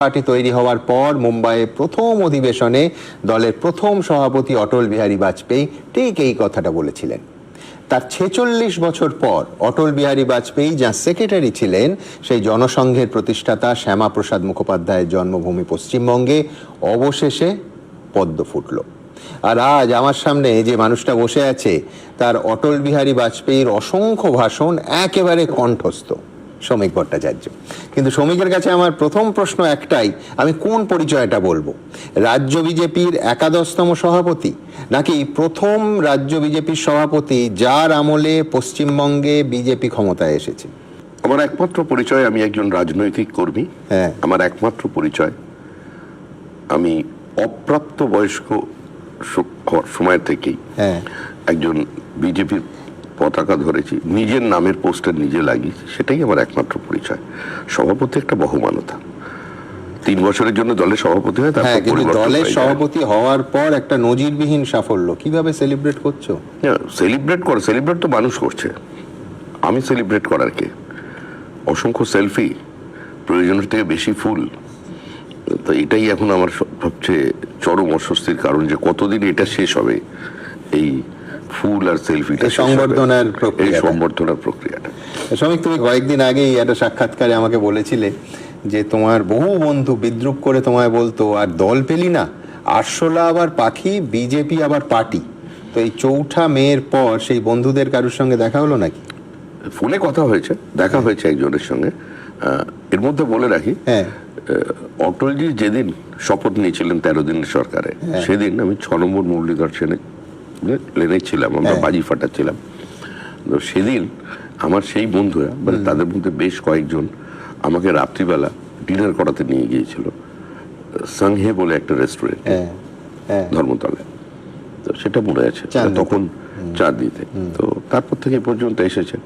Party তৈরি হওয়ার পর মুম্বাইয়ে প্রথম অধিবেশনে দলের প্রথম সভাপতি অটল বিহারী বাজপেয়ী ঠিক এই কথাটা বলেছিলেন। তার 46 বছর পর অটল বিহারী বাজপেয়ী যার সেক্রেটারি ছিলেন সেই জনসংঘের প্রতিষ্ঠাতা শ্যামাপ্রসাদ মুখোপাধ্যায়ের জন্মভূমি পশ্চিমবঙ্গে অবশেষে পদ্ম ফুটল। আর আজ আমার সামনে যে মানুষটা বসে আছে তার অটল বিহারী বাজপেয়ীর অসংখ্য ভাষণ একেবারে কণ্ঠস্থ, শ্রমিক ভট্টাচার্য। কিন্তু শ্রমিকের কাছে আমার প্রথম প্রশ্ন একটাই, আমি কোন পরিচয়টা বলবো? রাজ্য বিজেপির একাদশতম সভাপতি, নাকি প্রথম রাজ্য বিজেপির সভাপতি যার আমলে পশ্চিমবঙ্গে বিজেপি ক্ষমতায় এসেছে? আমার একমাত্র পরিচয় আমি একজন রাজনৈতিক কর্মী। আমার একমাত্র পরিচয় আমি অপ্রাপ্ত বয়স্ক সময় থেকেই একজন বিজেপির পতাকা ধরেছি, নিজের নামের পোস্টার নিজে লাগিয়েছি, সেটাই আমার একমাত্র পরিচয়। সভাপতি একটা বহুমানতা, 3 বছরের জন্য দলের সভাপতি হয়, কিন্তু দলের সভাপতি হওয়ার পর একটা নজিরবিহীন সাফল্য কিভাবে সেলিব্রেট করছো? সেলিব্রেট তো মানুষ করছে, আমি সেলিব্রেট করার কে? অসংখ্য সেলফি, প্রয়োজনের থেকে বেশি ফুল। তো এটাই এখন আমার সবচেয়ে চরম অস্বস্তির কারণ, যে কতদিন এটা শেষ হবে, এই ফুল আর সেলফিটা, সংবর্ধনার প্রক্রিয়াটা। শ্রমিক, তুমি কয়েকদিন আগেই একটা সাক্ষাৎকারে আমাকে বলেছিলে যে তোমার বহু বন্ধু বিদ্রুপ করে তোমায় বলতো, আর দল পেলি না, আরশোলা আবার পাখি, বিজেপি আবার পার্টি। তো এই 4 মের পর সেই বন্ধুদের কারোর সঙ্গে দেখা হলো নাকি? ফোনে কথা হয়েছে, দেখা হয়েছে একজনের সঙ্গে। এর মধ্যে বলে রাখি, অটলজি যেদিন শপথ নিয়েছিলেন 13 দিনের সরকারে, সেদিন আমি 6 নম্বর মুরলীধর লেনে ছিলাম, আমরা বাজি ফাটাচ্ছিলাম। তো সেদিন আমার সেই বন্ধুরা, মানে তাদের মধ্যে বেশ কয়েকজন আমাকে রাত্রিবেলা ডিনার করাতে নিয়ে গিয়েছিল সংহে বলে একটা রেস্টুরেন্ট ধর্মতলায়। তো সেটা মনে আছে, তখন চাঁদ দিতে। তো তারপর থেকে পর্যন্ত এসেছে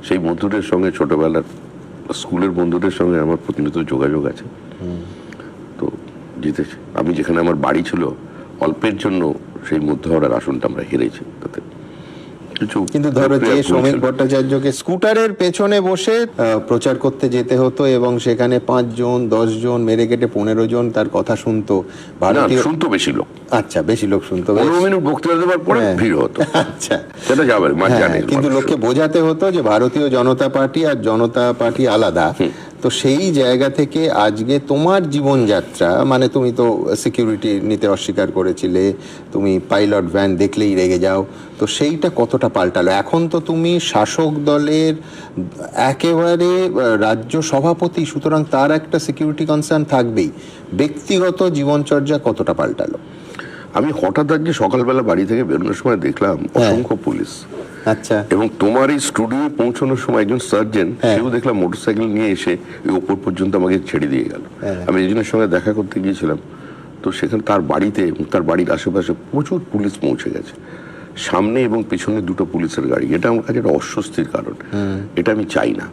সেই বন্ধুদের সঙ্গে, ছোটবেলার স্কুলের বন্ধুদের সঙ্গে আমার প্রতিনিয়ত যোগাযোগ আছে। তো জিতেছে। আমি যেখানে আমার বাড়ি ছিল, অল্পের জন্য সেই মধ্যহরার আসনটা আমরা হেরেছি। তাতে কিন্তু ধরো, যে শ্রমিক ভট্টাচার্যকে স্কুটারের পেছনে বসে প্রচার করতে যেতে হতো এবং সেখানে 5 জন 10 জন মেরে কেটে 15 জন তার কথা শুনতো, শুনতো বেশি লোক। আচ্ছা, বেশি লোক শুনতো, 15 মিনিট বক্তৃতা দেওয়ার পরে ভিড় হতো। আচ্ছা, সেটা যাবে, কিন্তু লোককে বোঝাতে হতো যে ভারতীয় জনতা পার্টি আর জনতা পার্টি আলাদা। তো সেই জায়গা থেকে আজকে তোমার জীবনযাত্রা, মানে তুমি তো সিকিউরিটি নিতে অস্বীকার করেছিলে, তুমি পাইলট ভ্যান দেখলেই রেগে যাও, তো সেইটা কতটা পাল্টালো? এখন তো তুমি শাসক দলের একেবারে রাজ্য সভাপতি, সুতরাং তার একটা সিকিউরিটি কনসার্ন থাকবেই। ব্যক্তিগত জীবনচর্যা কতটা পাল্টালো? আমি হঠাৎ আজকে সকালবেলা বাড়ি থেকে বেরোনোর সময় দেখলাম অসংখ্য পুলিশ। আচ্ছা। এবং তোমার এই স্টুডিও পৌঁছানোর সময় একজন সার্জন, সেও দেখলাম মোটরসাইকেল নিয়ে এসে ওপর পর্যন্ত আমাকে ছেড়ে দিয়ে গেল। আমি একজনের সঙ্গে দেখা করতে গিয়েছিলাম, তো সেখানে তার বাড়িতে, তার বাড়ির আশেপাশে প্রচুর পুলিশ পৌঁছে গেছে, সামনে এবং পেছনে 2টো পুলিশের গাড়ি। এটা আমার কাছে একটা অস্বস্তির কারণ। এটা আমি চাই না,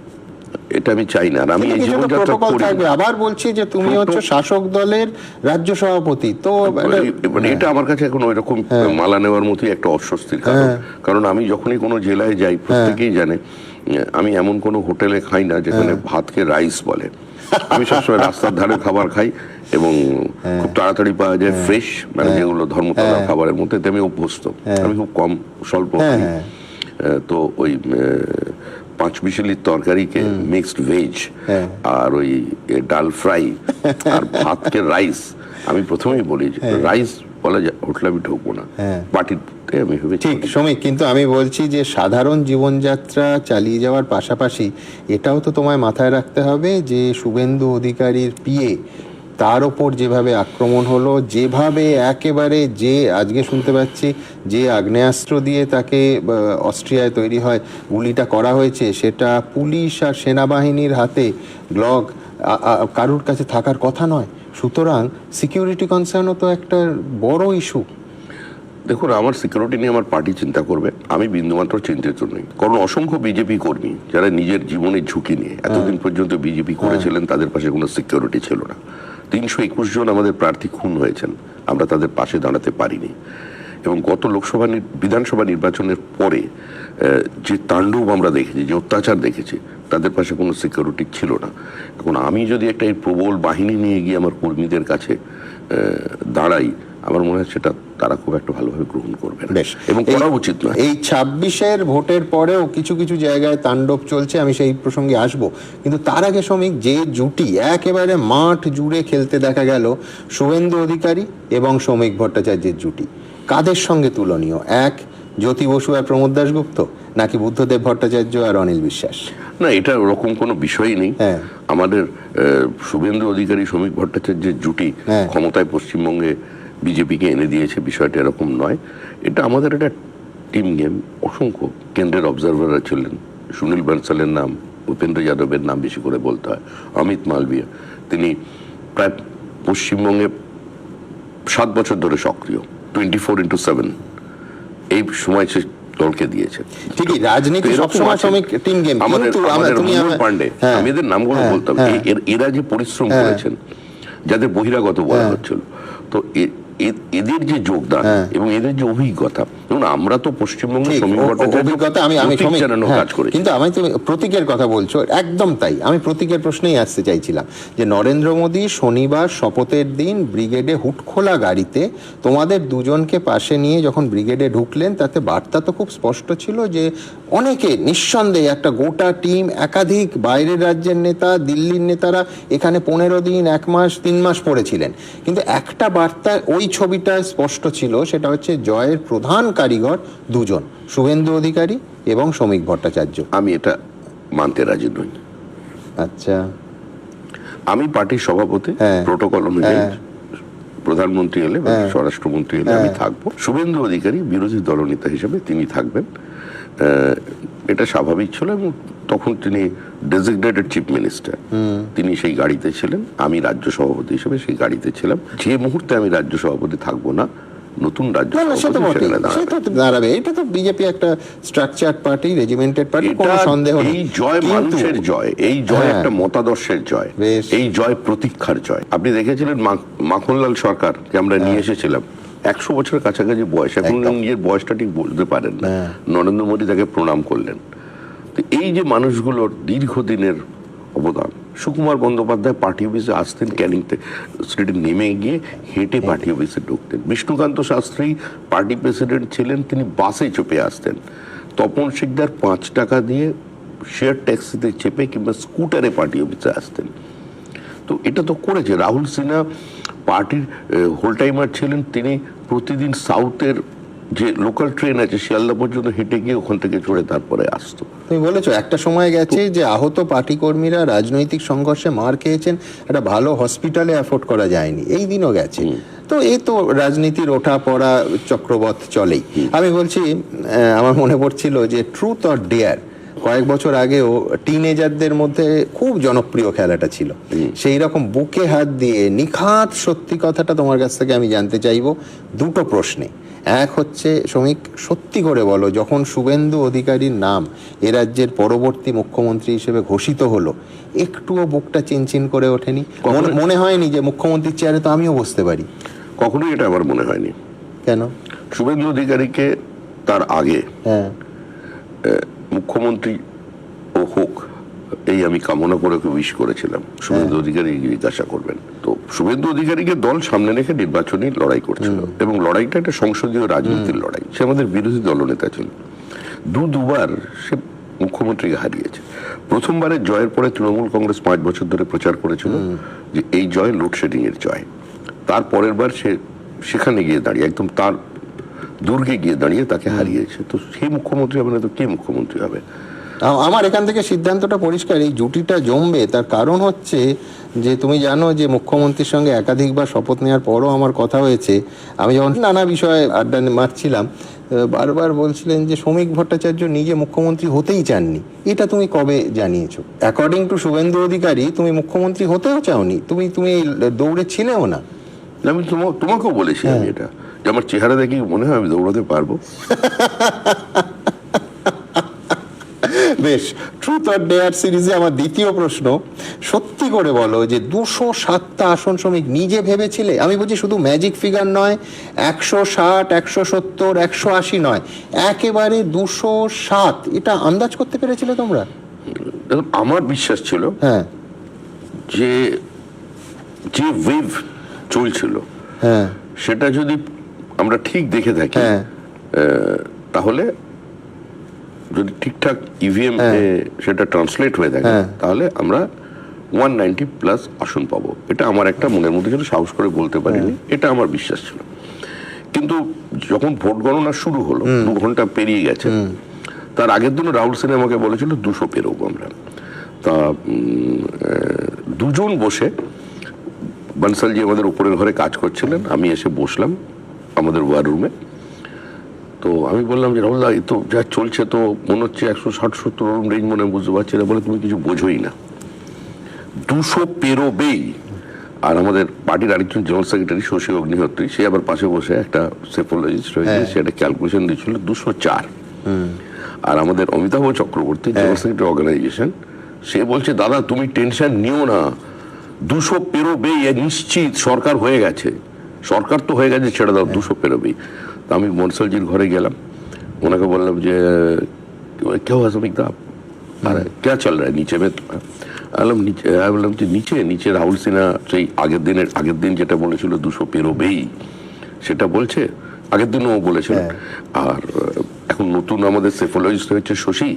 এটা আমি চাই না। আর আমি এই জীবনযাত্রা করি। আবার বলছি যে তুমি হচ্ছে শাসক দলের রাজ্য সভাপতি, তো এটা আমার কাছে এখন ওই রকম মালা নেওয়ার মতোই একটা অস্বস্তির কারণ। কারণ আমি যখনই কোনো জেলায় যাই, প্রত্যেকেই জানে আমি এমন কোনো হোটেলে খাই না যেখানে ভাতকে রাইস বলে। আমি সবসময় রাস্তার ধারে খাবার খাই এবং খুব তাড়াতাড়ি পাওয়া যায় ফ্রেশ, মানে যেগুলো ধর্মতলা খাবারের মধ্যে আমি অভ্যস্ত। আমি খুব কম স্বল্প খাই। তো ওই 5 মিশালির তরকারিকে মিক্সড ভেজ আর ওই ডাল ফ্রাই আর ভাতকে রাইস, আমি প্রথমেই বলি রাইস বলা যায় হোটেলে আমি ঢুকবো না, পার্টিতে আমি ভেবে। ঠিক শ্রমিক, কিন্তু আমি বলছি যে সাধারণ জীবনযাত্রা চালিয়ে যাওয়ার পাশাপাশি এটাও তো তোমায় মাথায় রাখতে হবে যে শুভেন্দু অধিকারীর পিএ, তার ওপর যেভাবে আক্রমণ হলো, যেভাবে একেবারে, যে আজকে শুনতে পাচ্ছি যে আগ্নেয়াস্ত্র দিয়ে তাকে অস্ট্রিয়ায় তৈরি হয় গুলিটা করা হয়েছে, সেটা পুলিশ আর সেনাবাহিনীর হাতে গ্লক কারুর কাছে থাকার কথা নয়। সুতরাং সিকিউরিটি কনসার্নও তো একটা বড় ইস্যু। দেখুন, আমার সিকিউরিটি নিয়ে আমার পার্টি চিন্তা করবে, আমি বিন্দুমাত্র চিন্তিত নই। কারণ অসংখ্য বিজেপি কর্মী যারা নিজের জীবনের ঝুঁকি নিয়ে এতদিন পর্যন্ত বিজেপি করেছিলেন, তাদের পাশে কোনো সিকিউরিটি ছিল না। 321 জন আমাদের প্রার্থী খুন হয়েছেন, আমরা তাদের পাশে দাঁড়াতে পারিনি। এবং গত বিধানসভা নির্বাচনের পরে যে তাণ্ডব আমরা দেখেছি, যে অত্যাচার দেখেছি, তাদের পাশে কোনো সিকিউরিটি ছিল না। এখন আমি যদি একটা এই প্রবল বাহিনী নিয়ে গিয়ে আমার কর্মীদের কাছে দাঁড়াই, আমার মনে হয় সেটা তারা খুব একটা ভালোভাবে গ্রহণ করবে না, এবং করা উচিত নয়। এই 26-এর ভোটের পরেও কিছু কিছু জায়গায় তাণ্ডব চলছে, আমি সেই প্রসঙ্গে আসব, কিন্তু তার আগে শ্রমিক, যে জুটি একেবারে মাঠ জুড়ে খেলতে দেখা গেল, শুভেন্দু অধিকারী এবং শ্রমিক ভট্টাচার্যের জুটি, কাদের সঙ্গে তুলনীয়? এক জ্যোতি বসু আর প্রমোদ দাশগুপ্ত, নাকি বুদ্ধদেব ভট্টাচার্য আর অনিল বিশ্বাস? না, এটা ওরকম কোনো বিষয়ই নেই। আমাদের শুভেন্দু অধিকারী শ্রমিক ভট্টাচার্যের জুটি ক্ষমতায় পশ্চিমবঙ্গে বিজেপিকে এনে দিয়েছে, বিষয়টা এরকম নয়। এটা আমাদের একটা টিম গেম। অসংখ্য কেন্দ্রের অবজারভাররা ছিলেন, সুনীল বানসালের নাম, উপেন্দ্র যাদবের নাম বেশি করে বলতে হয়, অমিত মালভিয়া, তিনি প্রায় পশ্চিমবঙ্গে 7 বছর ধরে সক্রিয়, 24/7 এই সময় সে দলকে দিয়েছে। ঠিকই, রাজনীতি সবসময় শ্রমিক টিম গেম। আমাদের পান্ডে, আমি এদের নামগুলো বলতাম, এরা যে পরিশ্রম করেছেন, যাদের বহিরাগত বলা হচ্ছিল, তো এদের যে যোগদান এবং এদের যে অভিজ্ঞতা, এবং আমরা তো পশ্চিমবঙ্গের অভিজ্ঞতা, আমি কাজ করি। কিন্তু আমি তুমি প্রতীকের কথা বলছো, একদম তাই। আমি প্রতীকের প্রশ্নেই আসতে চাইছিলাম যে নরেন্দ্র মোদী শনিবার শপথের দিন ব্রিগেডে হুটখোলা গাড়িতে তোমাদের দুজনকে পাশে নিয়ে যখন ব্রিগেডে ঢুকলেন, তাতে বার্তা তো খুব স্পষ্ট ছিল যে অনেকে নিঃসন্দেহে একটা গোটা টিম, একাধিক বাইরের রাজ্যের নেতা, দিল্লির নেতারা এখানে 15 দিন, 1 মাস, 3 মাস পড়েছিলেন, কিন্তু একটা বার্তা ওই ছবিটা স্পষ্ট ছিল, সেটা হচ্ছে জয়ের প্রধান কারিগর দুজন, শুভেন্দু অধিকারী এবং শ্রমিক ভট্টাচার্য। আমি এটা মানতে রাজি নই। আচ্ছা, আমি পার্টির সভাপতি, প্রোটোকল অনুযায়ী প্রধানমন্ত্রী এলে বা স্বরাষ্ট্রমন্ত্রী এলে আমি থাকবো। শুভেন্দু অধিকারী বিরোধী দলনেতা হিসেবে তিনি থাকবেন, এটা স্বাভাবিক ছিল। এবং তখন তিনি ডেজিগনেটেড চিফ মিনিস্টার, তিনি সেই গাড়িতে ছিলেন, আমি রাজ্য সভাপতি হিসেবে সেই গাড়িতে ছিলাম। যে মুহূর্তে আমি রাজ্য সভাপতি থাকবো না, নতুন রাজ্য দাঁড়াবে। এটা তো বিজেপি একটা স্ট্রাকচার্ড পার্টি, রেজিমেন্টেড পার্টি, কোনো সন্দেহ নেই। এই জয় মানুষের জয়, এই জয় একটা মতাদর্শের জয়, এই জয় প্রতীক্ষার জয়। আপনি দেখেছিলেন মাখনলাল সরকার যে আমরা নিয়ে এসেছিলাম, 100 বছরের কাছাকাছি বয়স, এখন নিজের বয়সটা ঠিক বলতে পারেন না, নরেন্দ্র মোদী তাকে প্রণাম করলেন। তো এই যে মানুষগুলোর দীর্ঘদিনের অবদান, সুকুমার বন্দ্যোপাধ্যায় পার্টি অফিসে আসতেন, ক্যানিং স্ট্রিটে নেমে গিয়ে হেঁটে পার্টি অফিসে ঢুকতেন। বিষ্ণুকান্ত শাস্ত্রী পার্টি প্রেসিডেন্ট ছিলেন, তিনি বাসে চেপে আসতেন। তপন শিকদার 5 টাকা দিয়ে শেয়ার ট্যাক্সিতে চেপে কিংবা স্কুটারে পার্টি অফিসে আসতেন। তো এটা তো করেছে। রাহুল সিনহা পার্টির হোল টাইমার ছিলেন, তিনি প্রতিদিন সাউথের যে লোকাল ট্রেন আছে শিয়ালদা পর্যন্ত হেঁটে গিয়ে ওখান থেকে চড়ে তারপরে আসতো। তুমি বলেছো একটা সময় গেছে যে আহত পার্টি কর্মীরা রাজনৈতিক সংঘর্ষে মার খেয়েছেন, একটা ভালো হসপিটালে অ্যাফোর্ড করা যায়নি, এই দিনও গেছে। তো এই তো রাজনীতির ওঠা পড়া চক্রবৎ চলেই। আমি বলছি, আমার মনে পড়ছিল যে ট্রুথ অর ডেয়ার কয়েক বছর আগেও টিনেজারদের মধ্যে খুব জনপ্রিয় খেলাটা ছিল। সেই রকম বুকে হাত দিয়ে নিখাত সত্যি কথাটা তোমার কাছ থেকে আমি জানতে চাইবো দুটো প্রশ্নে। এক হচ্ছে, শ্রমিক, সত্যি করে বলো, যখন শুভেন্দু অধিকারীর নাম এ রাজ্যের পরবর্তী মুখ্যমন্ত্রী হিসেবে ঘোষিত হলো, একটুও বুকটা চিনচিন করে ওঠেনি? মনে হয়নি যে মুখ্যমন্ত্রীর চেয়ারে তো আমিও বসতে পারি? কখনোই এটা আমার মনে হয়নি। কেন? শুভেন্দু অধিকারীকে তার আগে মুখ্যমন্ত্রী ও হোক এই আমি কামনা করে উইশ করেছিলাম, শুভেন্দু অধিকারী জিজ্ঞাসা করবেন। তো শুভেন্দু অধিকারীকে দল সামনে রেখে নির্বাচনী লড়াই করছিল, এবং লড়াইটা একটা সংসদীয় রাজনীতির লড়াই। সে আমাদের বিরোধী দলনেতা ছিল, দুবার সে মুখ্যমন্ত্রীকে হারিয়েছে। প্রথমবারের জয়ের পরে তৃণমূল কংগ্রেস 5 বছর ধরে প্রচার করেছিল যে এই জয় লোডশেডিং এর জয়। তার পরের বার সে সেখানে গিয়ে দাঁড়িয়ে, একদম তার দুর্গে গিয়ে দাঁড়িয়ে তাকে হারিয়েছে। তো সেই মুখ্যমন্ত্রী হবে না তো কে মুখ্যমন্ত্রী হবে? আমার এখান থেকে সিদ্ধান্তটা পরিষ্কার, এই জুটিটা জমবে। তার কারণ হচ্ছে যে তুমি জানো যে মুখ্যমন্ত্রীর সঙ্গে একাধিকবার শপথ নেওয়ার পরও আমার কথা হয়েছে, আমি যখন নানা বিষয়ে আড্ডা মারছিলাম, বারবার বলছিলেন যে শ্রমিক ভট্টাচার্য নিজে মুখ্যমন্ত্রী হতেই চাননি। এটা তুমি কবে জানিয়েছো? অ্যাকর্ডিং টু শুভেন্দু অধিকারী তুমি মুখ্যমন্ত্রী হতেও চাওনি, তুমি দৌড়ে ছিলেও না। আমি তোমাকেও বলেছি আমি এটা, যে আমার চেহারা দেখে মনে হয় আমি দৌড়াতে পারবো। বেশ, ট্রুথ অর ডেয়ার সিরিজে আমার দ্বিতীয় প্রশ্ন, সত্যি করে বলো যে 207টা আসন শ্রমিক নিজে ভেবেছিলে? আমি বলছি শুধু ম্যাজিক ফিগার নয়, 160, 170, 180 নয়, একেবারে 207, এটা আন্দাজ করতে পেরেছিলে তোমরা? দেখুন, আমার বিশ্বাস ছিল হ্যাঁ যে যে ওয়েভ চলছিল হ্যাঁ সেটা যদি আমরা ঠিক দেখে থাকি, হ্যাঁ তাহলে যদি ঠিকঠাক ইভিএম সেটা ট্রান্সলেট হয়ে থাকে, তাহলে আমরা 190 প্লাস আসন পাবো। এটা আমার একটা মনের মধ্যে ছিল, সাহস করে বলতে পারিনি, এটা আমার বিশ্বাস ছিল। কিন্তু যখন ভোট গণনা শুরু হলো, 2 ঘন্টা পেরিয়ে গেছে, তার আগের দিন রাহুল সিনহা আমাকে বলেছিল 200 পেরোবো আমরা। তা দুজন বসে, বানসালজি আমাদের উপরের ঘরে কাজ করছিলেন, আমি এসে বসলাম আমাদের ওয়ার রুমে। তো আমি বললাম যে রাহুল দা, তো যা চলছে তো মনে হচ্ছে 160-70 রেঞ্জ মনে বুঝতে পারছি না। বলে তুমি কিছু বোঝোই না, 200 পেরোবেই। আর আমাদের পার্টির আরেকজন জেনারেল সেক্রেটারি শশী অগ্নিহোত্রী, সে আবার পাশে বসে একটা সেফোলজিস্ট রয়েছে, সে একটা ক্যালকুলেশন দিচ্ছিল 204। আর আমাদের Amitabh Chakraborty, general secretary organisation, সে বলছে দাদা তুমি টেনশন নিও না, 200 পেরোবেই, নিশ্চিত, সরকার হয়ে গেছে। সরকার তো হয়ে গেছে, ছেড়ে দাও, 200 পেরোবেই। তো আমি মনসলজির ঘরে গেলাম, ওনাকে বললাম যে কেউ আসমিকদা क्या चल रहा है नीचे में? বললাম যে নিচে রাহুল সিনহা সেই আগের দিন যেটা বলেছিল 200 পেরোবেই, সেটা বলছে, আগের দিনও ও বলেছিল। আর এখন নতুন আমাদের সেফোলজিস্ট হয়েছে শশী,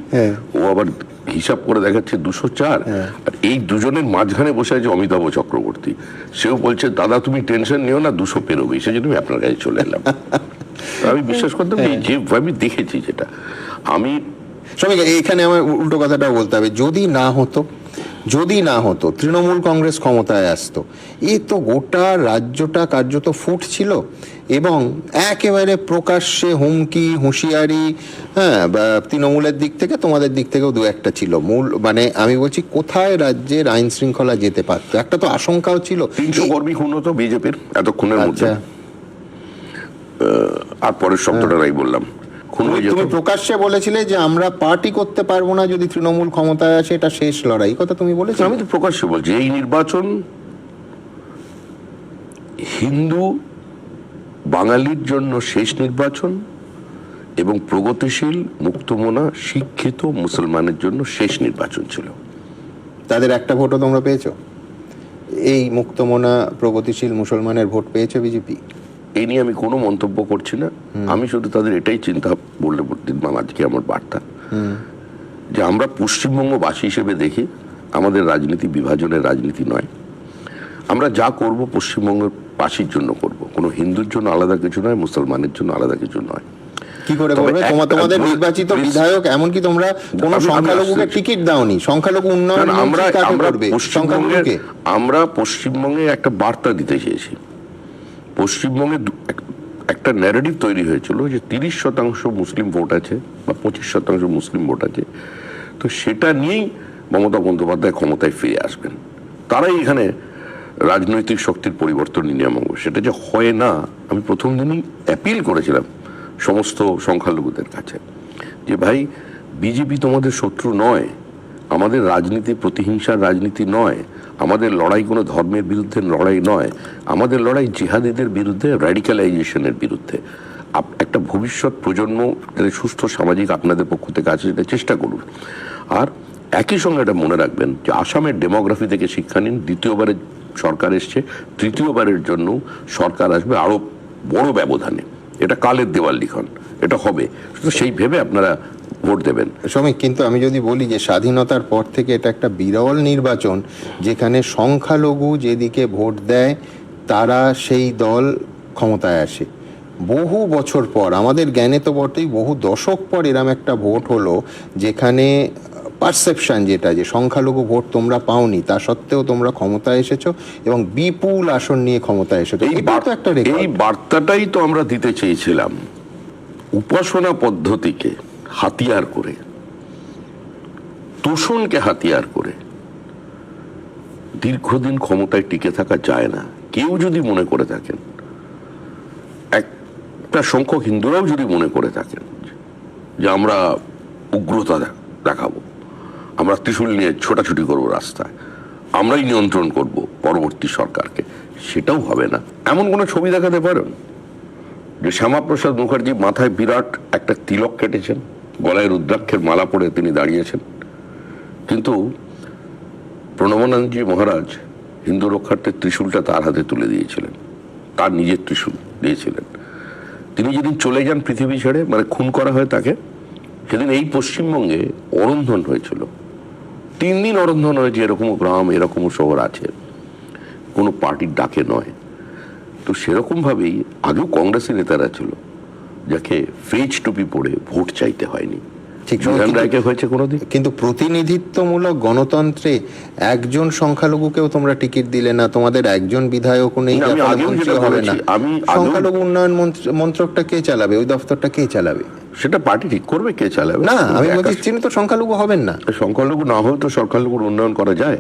ও আবার হিসাব করে দেখাচ্ছে 204। আর এই দুজনের মাঝখানে বসে আছে অমিতাভ চক্রবর্তী, সেও বলছে দাদা তুমি টেনশন নিও না, 200 পেরোবেই। সেজন্য আমি আপনার কাছে চলে এলাম। আমি বিশ্বাস করতাম যে আমি দেখেছি, যেটা আমি শ্রমিক, এইখানে আমার উল্টো কথাটা বলতে হবে, যদি না হতো তৃণমূল কংগ্রেস ক্ষমতায় আসতো, এ তো গোটা রাজ্যটা কার্যত ফুটছিল, এবং একেবারে প্রকাশ্যে হুমকি হুঁশিয়ারি, বা তৃণমূলের দিক থেকে, তোমাদের দিক থেকেও দু একটা ছিল। মূল মানে আমি বলছি, কোথায় রাজ্যের আইন শৃঙ্খলা যেতে পারতো, একটা তো আশঙ্কাও ছিল। 300 কর্মী খুন হতো বিজেপির এতক্ষণের মধ্যে। আর পরের শব্দটাই বললাম, তুমি প্রকাশ্যে বলেছিলে যে আমরা পার্টি করতে পারবো না যদি তৃণমূল ক্ষমতায় আসে, এটা শেষ লড়াই, কথা তুমি বলেছিলে। আমি তো প্রকাশ্যে বলছি, এই নির্বাচন হিন্দু বাঙালির জন্য শেষ নির্বাচন, এবং প্রগতিশীল মুক্তমনা শিক্ষিত মুসলমানের জন্য শেষ নির্বাচন ছিল। তাদের একটা ভোটও তোমরা পেয়েছো? এই মুক্তমনা প্রগতিশীল মুসলমানের ভোট পেয়েছে বিজেপি? এই নিয়ে আমি কোনো মন্তব্য করছি না। আমি শুধু তাদের এটাই চিন্তা বললে আজকে আমার বার্তা, যে আমরা পশ্চিমবঙ্গবাসী হিসেবে দেখি আমাদের রাজনীতি বিভাজনের রাজনীতি নয়। আমরা যা করব পশ্চিমবঙ্গের বাসীর জন্য করব, কোনো হিন্দুর জন্য আলাদা কিছু নয়, মুসলমানের জন্য আলাদা কিছু নয়। কি করে করবে? তোমাদের নির্বাচিত বিধায়ক, এমনকি তোমরা কোনো সংখ্যালঘুকে টিকিট দাওনি, সংখ্যালঘু উন্নয়ন আমরা পশ্চিমবঙ্গে একটা বার্তা দিতে চেয়েছি। পশ্চিমবঙ্গে একটা ন্যারেটিভ তৈরি হয়েছিল যে 30% মুসলিম ভোট আছে বা 25% মুসলিম ভোট আছে, তো সেটা নিয়েই মমতা বন্দ্যোপাধ্যায় ক্ষমতায় ফিরে আসবেন, তারাই এখানে রাজনৈতিক শক্তির পরিবর্তন নিয়ে মানব। সেটা যে হয় না, আমি প্রথম দিনই অ্যাপিল করেছিলাম সমস্ত সংখ্যালঘুদের কাছে, যে ভাই বিজেপি তোমাদের শত্রু নয়, আমাদের রাজনীতি প্রতিহিংসার রাজনীতি নয়, আমাদের লড়াই কোনো ধর্মের বিরুদ্ধে লড়াই নয়, আমাদের লড়াই জিহাদিদের বিরুদ্ধে, র্যাডিক্যালাইজেশনের বিরুদ্ধে। একটা ভবিষ্যৎ প্রজন্ম যাতে সুস্থ সামাজিক আপনাদের পক্ষ থেকে আছে, সেটা চেষ্টা করুন। আর একই সঙ্গে এটা মনে রাখবেন যে আসামের ডেমোগ্রাফি থেকে শিক্ষা নিন, দ্বিতীয়বারের সরকার এসছে, তৃতীয়বারের জন্য সরকার আসবে আরো বড় ব্যবধানে। এটা কালের দেওয়াল লিখন, এটা হবে, সেই ভেবে আপনারা ভোট দেবেন। শ্রমিক, কিন্তু আমি যদি বলি যে স্বাধীনতার পর থেকে এটা একটা বিরল নির্বাচন, যেখানে সংখ্যালঘু যেদিকে ভোট দেয় তারা সেই দল ক্ষমতায় আসে। বহু বছর পর, আমাদের জ্ঞানে তো বটেই, বহু দশক পর এরম একটা ভোট হলো যেখানে পারসেপশন যেটা, যে সংখ্যালঘু ভোট তোমরা পাওনি, তা সত্ত্বেও তোমরা ক্ষমতায় এসেছো এবং বিপুল আসন নিয়ে ক্ষমতায় এসেছো। এই বার্তাটাই তো আমরা দিতে চেয়েছিলাম। উপাসনা পদ্ধতিকে হাতিয়ার করে, তোষণকে হাতিয়ার করে দীর্ঘদিন ক্ষমতায় টিকে থাকা যায় না। কেউ যদি মনে করে থাকেন, একটা সংখ্যক হিন্দুরাও যদি মনে করে থাকেন যে আমরা উগ্রতা দেখাবো, আমরা ত্রিশূল নিয়ে ছোটাছুটি করবো রাস্তায়, আমরাই নিয়ন্ত্রণ করব পরবর্তী সরকারকে, সেটাও হবে না। এমন কোনো ছবি দেখাতে পারেন যে শ্যামাপ্রসাদ মুখার্জি মাথায় বিরাট একটা তিলক কেটেছেন, গলায় রুদ্রাক্ষের মালা পরে তিনি দাঁড়িয়েছেন, কিন্তু প্রণবানন্দজি মহারাজ হিন্দু রক্ষার্থে ত্রিশূলটা তার হাতে তুলে দিয়েছিলেন, তার নিজের ত্রিশূল দিয়েছিলেন। তিনি যেদিন চলে যান পৃথিবী ছেড়ে, মানে খুন করা হয় তাকে, সেদিন এই পশ্চিমবঙ্গে অরন্ধন হয়েছিল। 3 দিন অরন্ধন হয়েছে। এরকমও গ্রাম, এরকমও শহর আছে, কোনো পার্টির ডাকে নয়। তো সেরকম ভাবেই আগেও কংগ্রেসের নেতারা ছিল যাকে ফেজ টুপি পরে ভোট চাইতে হয়নি। ঠিক বিধান রায়কে হয়েছে কোনোদিন। কিন্তু প্রতিনিধিত্বমূলক গণতন্ত্রে একজন সংখ্যালঘুকেও তোমরা টিকিট দিলে না, তোমাদের একজন বিধায়ক নেই, হবে না। সংখ্যালঘু উন্নয়ন মন্ত্রকটা কে চালাবে, ওই দপ্তরটা কে চালাবে? সেটা পার্টি ঠিক করবে কে চালাবে। না, আমি বলছি তিনি তো সংখ্যালঘু হবেন না। সংখ্যালঘু না হলে তো সংখ্যালঘুর উন্নয়ন করা যায়।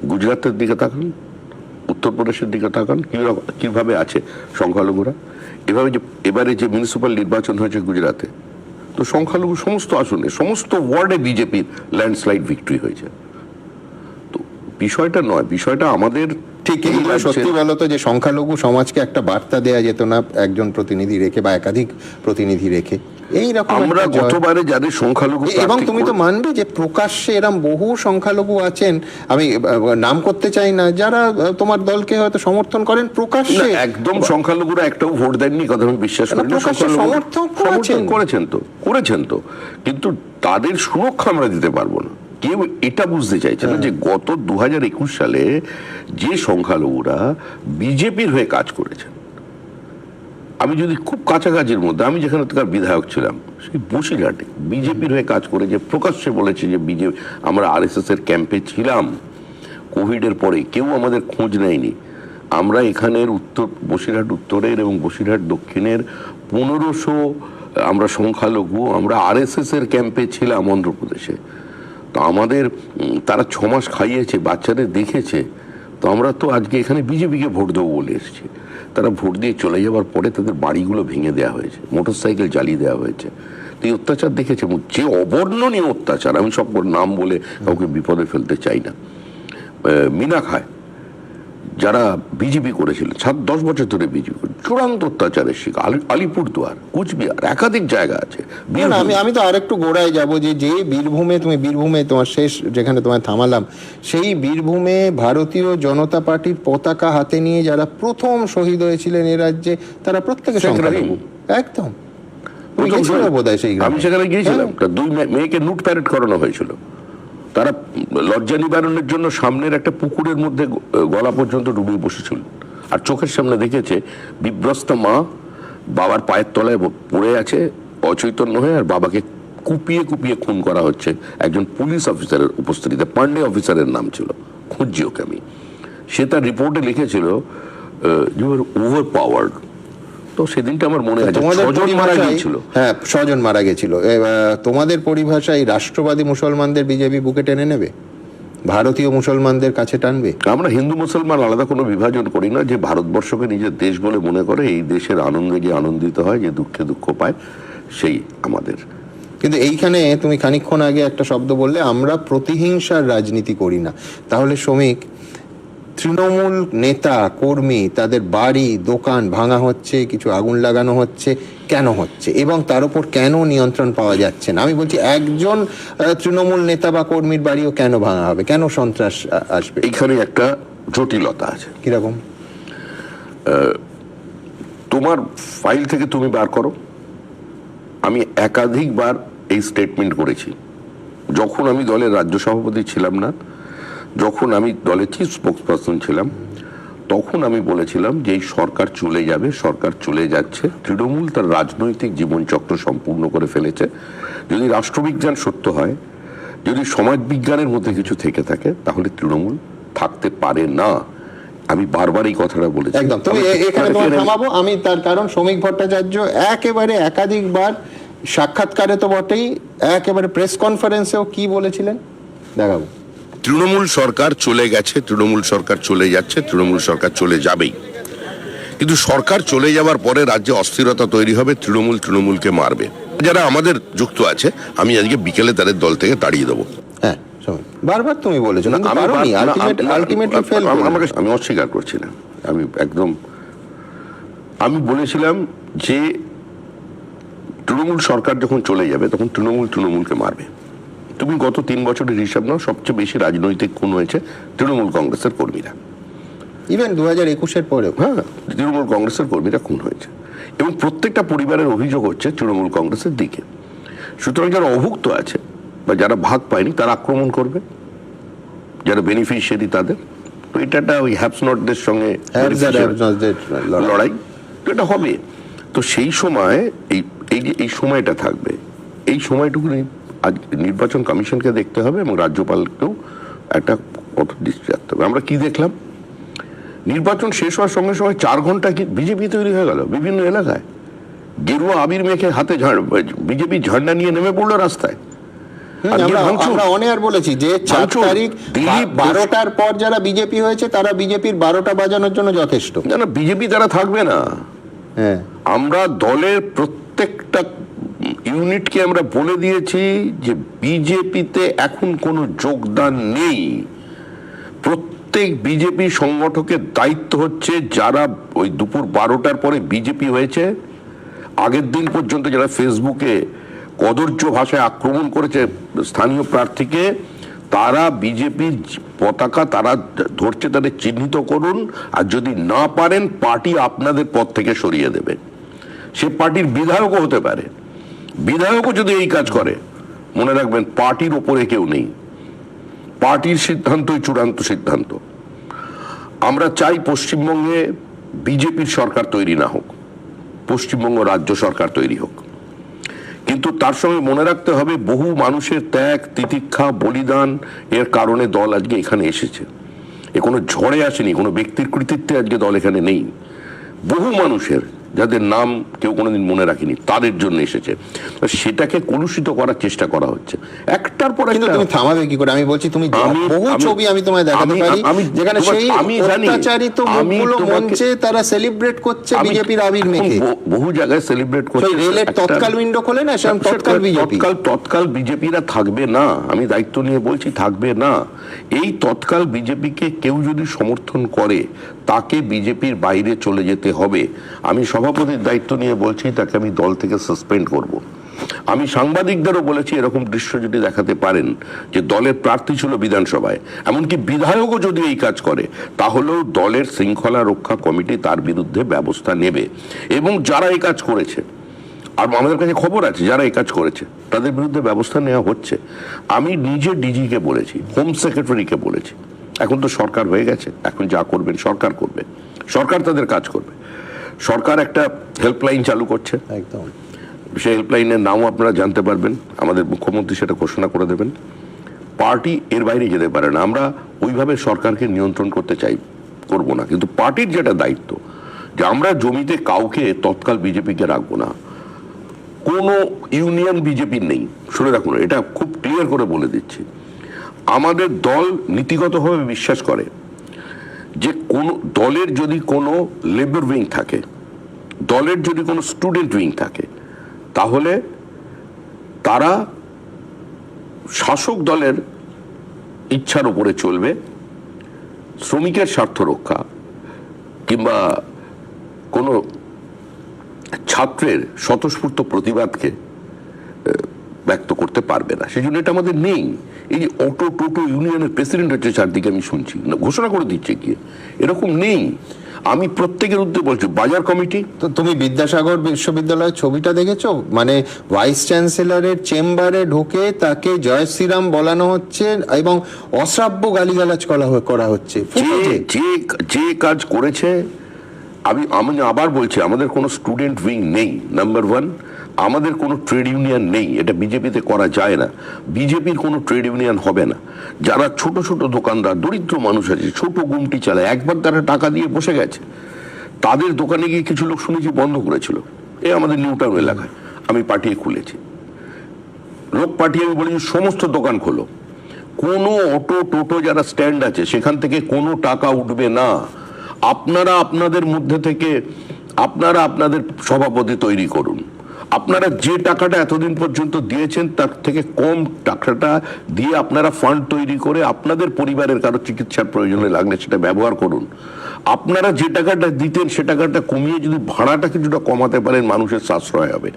গুজরাটের দিকে তাকান, উত্তরপ্রদেশের দিকে তাকান, কিভাবে আছে সংখ্যালঘুরা। এভাবে যে এবারে যে মিউনিসিপ্যাল নির্বাচন হয়েছে গুজরাতে, তো সংখ্যালঘু সমস্ত আসনে, সমস্ত ওয়ার্ডে বিজেপির ল্যান্ডস্লাইড ভিক্টরি হয়েছে। তো বিষয়টা নয়, বিষয়টা আমাদের ঠিক। সত্যি বলতো যে সংখ্যালঘু সমাজকে একটা বার্তা দেয়া যেত না একজন প্রতিনিধি রেখে বা একাধিক প্রতিনিধি রেখে? এইরকম আমরা গতবারে যাদের সংখ্যালঘু, এবং তুমি তো মানবে যে প্রকাশ্যে এরকম বহু সংখ্যালঘু আছেন, আমি নাম করতে চাই না, যারা তোমার দলকে হয়তো সমর্থন করেন প্রকাশ্যে। একদম সংখ্যালঘুরা একটাও ভোট দেননি, কথা আমি বিশ্বাস করি না। সমর্থন করেছেন তো, কিন্তু তাদের সুরক্ষা আমরা দিতে পারবো না। কেউ এটা বুঝতে চাইছে না যে গত 2021 সালে যে সংখ্যালঘুরা বিজেপির হয়ে কাজ করেছেন, আমি যদি খুব কাছাকাছির মধ্যে, আমি যেখানে তার বিধায়ক ছিলাম সেই বসিরহাটে বিজেপির হয়ে কাজ করে, যে প্রকাশ্যে বলেছে যে বিজেপি, আমরা আরএসএস এর ক্যাম্পে ছিলাম কোভিডের পরে, কেউ আমাদের খোঁজ নেয়নি। আমরা এখানের বসিরহাট উত্তরের এবং বসিরহাট দক্ষিণের 1500 আমরা সংখ্যালঘু, আমরা আরএসএস এর ক্যাম্পে ছিলাম অন্ধ্রপ্রদেশে। তো আমাদের তারা 6 মাস খাইয়েছে, বাচ্চাদের দেখেছে। তো আমরা তো আজকে এখানে বিজেপিকে ভোট দেবো বলে এসেছি। তারা ভোট দিয়ে চলে যাওয়ার পরে তাদের বাড়িগুলো ভেঙে দেওয়া হয়েছে, মোটরসাইকেল জ্বালিয়ে দেওয়া হয়েছে। তো এই অত্যাচার দেখেছে, যে অবর্ণনীয় অত্যাচার, আমি সব নাম বলে কাউকে বিপদে ফেলতে চাই না। মিনা খায় যারা বিজেপি করেছিল 10 বছর ধরে বিজেপি, চূড়ান্ত অত্যাচারের শিকার। আলিপুরদুয়ার, কুচবিহার, একাধিক জায়গা আছে। আমি তো আরেকটু গোড়ায় যাব, যে বীরভূমে তোমার শেষ যেখানে তোমায় থামালাম, সেই বীরভূমে ভারতীয় জনতা পার্টির পতাকা হাতে নিয়ে যারা প্রথম শহীদ হয়েছিলেন এ রাজ্যে, তারা প্রত্যেকে সংখ্যালঘু। একদম। আমি সেখানে গিয়েছিলাম। 2 মেয়েকে নুট প্যারেড করানো হয়েছিল। তারা লজ্জা নিবারণের জন্য সামনের একটা পুকুরের মধ্যে গলা পর্যন্ত ডুবিয়ে বসেছিল, আর চোখের সামনে দেখেছে বিভ্রস্ত মা বাবার পায়ের তলায় পড়ে আছে অচৈতন্য হয়ে, আর বাবাকে কুপিয়ে কুপিয়ে খুন করা হচ্ছে একজন পুলিশ অফিসারের উপস্থিতিতে। পান্ডে অফিসারের নাম ছিল, খুঁজছি ওকে আমি। সে তার রিপোর্টে লিখেছিল ইউ আর ওভার পাওয়ার্ড। তো সেদিনটা আমার মনে আছে, 6 জন মারা গিয়েছিল। হ্যাঁ, 6 জন মারা গেছিল। তোমাদের পরিভাষায় রাষ্ট্রবাদী মুসলমানদের বিজেপি বুকে টেনে নেবে, ভারতীয় মুসলমানদের কাছে টানবে। আমরা হিন্দু মুসলমান আলাদা কোনো বিভাজন করি না। যে ভারতবর্ষকে নিজের দেশ বলে মনে করে, এই দেশের আনন্দে যে আনন্দিত হয়, যে দুঃখে দুঃখ পায়, সেই আমাদের। কিন্তু এইখানে তুমি খানিকক্ষণ আগে একটা শব্দ বললে, আমরা প্রতিহিংসার রাজনীতি করি না। তাহলে শ্রমিক, তৃণমূল নেতা কর্মী তাদের বাড়ি দোকান ভাঙা হচ্ছে, কিছু আগুন লাগানো হচ্ছে, কেন হচ্ছে এবং তার উপর কেন নিয়ন্ত্রণ পাওয়া যাচ্ছে না? আমি বলছি একজন তৃণমূল নেতা বা কর্মীর বাড়িও কেন ভাঙা হবে, কেন সন্ত্রাস আসবে? এখানে একটা জটিলতা আছে। কিরকম? তোমার ফাইল থেকে তুমি বার করো। আমি একাধিকবার এই স্টেটমেন্ট করেছি। যখন আমি দলের রাজ্য সভাপতি ছিলাম না, যখন আমি দলের চিফ স্পোকসপারসন ছিলাম, তখন আমি বলেছিলাম যে এই সরকার চলে যাবে, সরকার চলে যাচ্ছে। তৃণমূল তার রাজনৈতিক জীবনচক্র সম্পূর্ণ করে ফেলেছে। যদি রাষ্ট্রবিজ্ঞান সত্য হয়, যদি সমাজবিজ্ঞানের মধ্যে কিছু থেকে থাকে, তাহলে তৃণমূল থাকতে পারে না। আমি বারবার এই কথাটা বলেছি। একদম। তুমি এখানে তোমার থামাবো আমি, তার কারণ শ্রমিক ভট্টাচার্য একেবারে একাধিকবার সাক্ষাৎকারে তো বটেই, একেবারে প্রেস কনফারেন্সেও কি বলেছিলেন দেখাবো। তৃণমূল সরকার চলে গেছে, তৃণমূল সরকার চলে যাচ্ছে, তৃণমূল সরকার চলে যাবেই। কিন্তু সরকার চলে যাওয়ার পরে রাজ্যে অস্থিরতা তৈরি হবে, তৃণমূলকে মারবে। যারা আমাদের যুক্ত আছে, আমি আজকে বিকেলে তাদের দল থেকে তাড়িয়ে দেবো। হ্যাঁ, বারবার তুমি বলেছো, কিন্তু আমি পারোনি, না, আলটিমেটলি ফেল করলে। আমি অস্বীকার করছি না, আমি একদম, আমি বলেছিলাম যে তৃণমূল সরকার যখন চলে যাবে তখন তৃণমূলকে মারবে। তুমি গত 3 বছরের হিসাব নাও, সবচেয়ে বেশি রাজনৈতিক খুন হয়েছে তৃণমূল কংগ্রেসের কর্মীরা। ইভেন 2021-এর পরেও হ্যাঁ, তৃণমূল কংগ্রেসের কর্মীরা খুন হয়েছে, এবং প্রত্যেকটা পরিবারের অভিযোগ হচ্ছে তৃণমূল কংগ্রেসের দিকে। সুতরাং যারা অভুক্ত আছে বা যারা ভাগ পায়নি তারা আক্রমণ করবে, যারা বেনিফিশিয়ারি তাদের। তো এটা একটা ওই হ্যাপস নটদের সঙ্গে লড়াই, তো এটা হবে। তো সেই সময় এই সময়টা থাকবে, এই সময়টুকু আজ নির্বাচন কমিশনকে দেখতে হবে এবং রাজ্যপালকেও একটা কত দৃষ্টি রাখতে হবে। আমরা কি দেখলাম, নির্বাচন শেষ হওয়ার সঙ্গে সঙ্গে 4 ঘন্টা কি বিজেপি তৈরি হয়ে গেল বিভিন্ন এলাকায়, গেরুয়া আবির মেখে হাতে বিজেপি ঝান্ডা নিয়ে নেমে পড়লো রাস্তায়। আমরা অনেক বলেছি যে 4 তারিখ 12টার পর যারা বিজেপি হয়েছে তারা বিজেপির 12টা বাজানোর জন্য যথেষ্ট। না, বিজেপি তারা থাকবে না। হ্যাঁ, আমরা দলের প্রত্যেকটা ইউনিটকে আমরা বলে দিয়েছি যে বিজেপিতে এখন কোনো যোগদান নেই। প্রত্যেক বিজেপি সংগঠকের দায়িত্ব হচ্ছে যারা ওই দুপুর 12টার পরে বিজেপি হয়েছে, আগের দিন পর্যন্ত যারা ফেসবুকে কদর্য ভাষায় আক্রমণ করেছে স্থানীয় প্রার্থীকে, তারা বিজেপির পতাকা তারা ধরছে, তাদের চিহ্নিত করুন। আর যদি না পারেন পার্টি আপনাদের পদ থেকে সরিয়ে দেবে। সে পার্টির বিধায়কও হতে পারে। বিধায়কও যদি এই কাজ করে, মনে রাখবেন পার্টির ওপরে কেউ নেই, পার্টির সিদ্ধান্তই চূড়ান্ত সিদ্ধান্ত। আমরা চাই পশ্চিমবঙ্গে বিজেপির সরকার তৈরি না হোক, পশ্চিমবঙ্গ রাজ্য সরকার তৈরি হোক। কিন্তু তার সঙ্গে মনে রাখতে হবে বহু মানুষের ত্যাগ, তিতিক্ষা, বলিদান এর কারণে দল আজকে এখানে এসেছে। এ কোনো ঝড়ে আসেনি, কোনো ব্যক্তির কৃতিত্বে আজকে দল এখানে নেই। বহু মানুষের, যাদের নাম কেউ কোনোদিন মনে রাখেনি, তাদের জন্য এসেছে। সেটাকে কলুষিত করার চেষ্টা করা হচ্ছে একটার পর একটা। তুমি থামাবে কি করে? আমি বলছি তুমি বহু ছবি আমি তোমায় দেখাতে পারি যেখানে সেই অত্যাচারিত মুখগুলো মঞ্চে তারা সেলিব্রেট করছে বিজেপির আবির মেখে। বহু জায়গায় সেলিব্রেট করছে। রেলের তৎকাল উইন্ডো খোলে না, সেরকম তৎকাল বিজেপিরা থাকবে না। আমি দায়িত্ব নিয়ে বলছি, থাকবে না। এই তৎকাল বিজেপিকে কেউ যদি সমর্থন করে তাকে বিজেপির বাইরে চলে যেতে হবে। আমি সভাপতির দায়িত্ব নিয়ে বলছি, তাকে আমি দল থেকে সাসপেন্ড করব। আমি সাংবাদিকদেরও বলেছি এরকম দৃশ্য যদি দেখাতে পারেন যে দলের প্রার্থী ছিল বিধানসভায়, এমনকি বিধায়কও যদি এই কাজ করে, তাহলেও দলের শৃঙ্খলা রক্ষা কমিটি তার বিরুদ্ধে ব্যবস্থা নেবে। এবং যারা এই কাজ করেছে, আর আমাদের কাছে খবর আছে যারা এই কাজ করেছে, তাদের বিরুদ্ধে ব্যবস্থা নেওয়া হচ্ছে। আমি নিজে ডিজিকে বলেছি, হোম সেক্রেটারিকে বলেছি, এখন তো সরকার হয়ে গেছে, এখন যা করবেন সরকার করবে, সরকার তাদের কাজ করবে। সরকার একটা হেল্পলাইন চালু করছে, একদম সেই হেল্পলাইনের নামও আপনারা জানতে পারবেন, আমাদের মুখ্যমন্ত্রী সেটা ঘোষণা করে দেবেন। পার্টি এর বাইরে যেতে পারে না। আমরা ওইভাবে সরকারকে নিয়ন্ত্রণ করতে করব না, কিন্তু পার্টির যেটা দায়িত্ব যে আমরা জমিতে কাউকে তৎকাল বিজেপিকে রাখবো না। কোনো ইউনিয়ন বিজেপির নেই, শুনে রাখুন, এটা খুব ক্লিয়ার করে বলে দিচ্ছি। আমাদের দল নীতিগতভাবে বিশ্বাস করে যে কোন দলের যদি কোনো লেবার উইং থাকে, দলের যদি কোনো স্টুডেন্ট উইং থাকে, তাহলে তারা শাসক দলের ইচ্ছার উপরে চলবে। শ্রমিকের স্বার্থ রক্ষা কিংবা কোনো ছাত্রের স্বতঃস্ফূর্ত প্রতিবাদকে ব্যক্ত করতে পারবে না। সেই জন্য এটা আমাদের নেই। এই যে অটো টোটো ইউনিয়নের প্রেসিডেন্ট হচ্ছে চারদিকে, আমি শুনছি না, ঘোষণা করে দিচ্ছে কি, এরকম নেই। আমি প্রত্যেকের উদ্যোগে বলছি, বাজার কমিটি। তো তুমি বিদ্যাসাগর বিশ্ববিদ্যালয়ের ছবিটা দেখেছো? মানে ভাইস চ্যান্সেলরের চেম্বারে ঢুকে তাকে জয় শ্রীরাম বলানো হচ্ছে এবং অশ্রাব্য গালিগালাজ করা হচ্ছে। যে কাজ করেছে, আমি আবার বলছি, আমাদের কোনো স্টুডেন্ট উইং নেই, নাম্বার 1। আমাদের কোনো ট্রেড ইউনিয়ন নেই, এটা বিজেপিতে করা যায় না। বিজেপির কোনো ট্রেড ইউনিয়ন হবে না। যারা ছোট ছোট দোকানদার, দরিদ্র মানুষ আছে, ছোট গুমটি চালায়, একবার তারা টাকা দিয়ে বসে গেছে, তাদের দোকানে গিয়ে কিছু লোক শুনেছি বন্ধ করেছিল। আমাদের নিউ টাউন এলাকায় আমি পাঠিয়ে খুলেছি, লোক পাঠিয়ে আমি বলেছি সমস্ত দোকান খোলো। কোনো অটো টোটো যারা স্ট্যান্ড আছে সেখান থেকে কোনো টাকা উঠবে না। আপনারা আপনাদের মধ্যে থেকে আপনারা আপনাদের সভাপতি তৈরি করুন, আপনারা যে টাকাটা এতদিন পর্যন্ত দিয়েছেন তার থেকে কম টাকাটা দিয়ে আপনারা ফান্ড তৈরি করে আপনাদের পরিবারের কারো চিকিৎসার প্রয়োজনে লাগলে সেটা ব্যবহার করুন। আপনারা যে টাকাটা দিতেন সে টাকাটা কমিয়ে যদি ভাড়াটা কিছুটা কমাতে পারেন মানুষের সাশ্রয় হবে।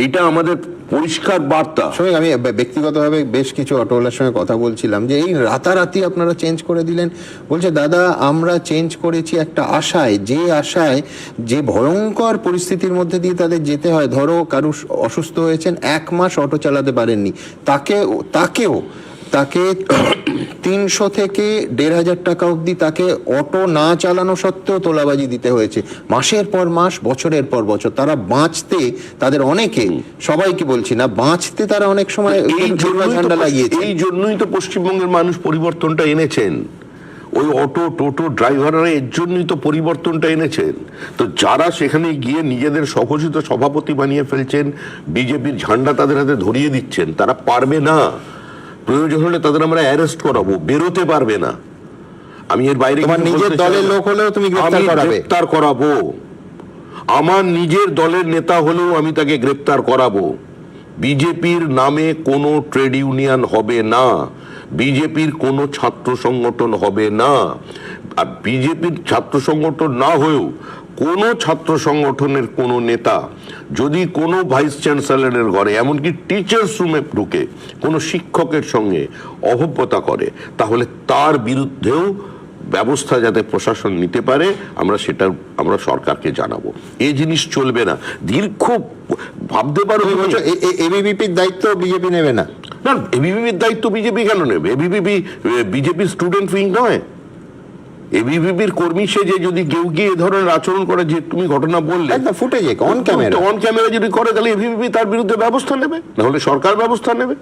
এইটা আমাদের পরিষ্কার বার্তা। আমি ব্যক্তিগতভাবে বেশ কিছু অটোওয়ালার সঙ্গে কথা বলছিলাম যে এই রাতারাতি আপনারা চেঞ্জ করে দিলেন। বলছে দাদা আমরা চেঞ্জ করেছি একটা আশায়, যে আশায় যে ভয়ঙ্কর পরিস্থিতির মধ্যে দিয়ে তাদের যেতে হয়। ধরো কারু অসুস্থ হয়েছেন, 1 মাস অটো চালাতে পারেননি, তাকে 300 থেকে 1,500 টাকা অবধি তাকে অটো না চালানো সত্ত্বেও তোলাবাজি দিতে হয়েছে, মাসের পর মাস, বছরের পর বছর। তারা বাঁচতে, তাদের অনেকে, সবাইকে বলছি না, বাঁচতে তারা অনেক সময় ঝান্ডা লাগিয়েছে। এই জন্যই তো পশ্চিমবঙ্গের মানুষ পরিবর্তনটা এনেছেন। ওই অটো টোটো ড্রাইভাররা এর জন্যই তো পরিবর্তনটা এনেছেন। তো যারা সেখানে গিয়ে নিজেদের স্বঘোষিত সভাপতি বানিয়ে ফেলছেন, বিজেপির ঝান্ডা তাদের হাতে ধরিয়ে দিচ্ছেন, তারা পারবে না। প্রয়োজন হলে তাদের আমরা অ্যারেস্ট করাবো, বেরোতে পারবে না। আমি এর বাইরে নিজের দলের লোক হলেও তুমি গ্রেফতার করাবো, আমার নিজের দলের নেতা হলেও আমি তাকে গ্রেফতার করাবো। বিজেপির নামে কোনো ট্রেড ইউনিয়ন হবে না, বিজেপির কোনো ছাত্র সংগঠন হবে না। আর বিজেপির ছাত্র সংগঠন না হয়েও কোনো ছাত্র সংগঠনের কোনো নেতা যদি কোনো ভাইস চ্যান্সেলরের ঘরে, এমনকি টিচার্স রুমে ঢুকে কোনো শিক্ষকের সঙ্গে অভব্যতা করে, তাহলে তার বিরুদ্ধেও ব্যবস্থা যাতে প্রশাসন নিতে পারে আমরা সরকারকে জানাবো। এই জিনিস চলবে না। দীর্ঘ ভাবতে পারো এবিভিপির দায়িত্ব বিজেপি নেবে না? না, এবিভিপির দায়িত্ব বিজেপি কেন নেবে? এবিভিপি বিজেপির স্টুডেন্ট উইং নয়। এবিভিপির কর্মী সেজে যদি কেউ গিয়ে এ ধরনের আচরণ করে, যে তুমি ঘটনা বললে, ফুটেজে অন ক্যামেরা যদি করে, তাহলে এবিভিপি তার বিরুদ্ধে ব্যবস্থা নেবে, নাহলে সরকার ব্যবস্থা নেবে।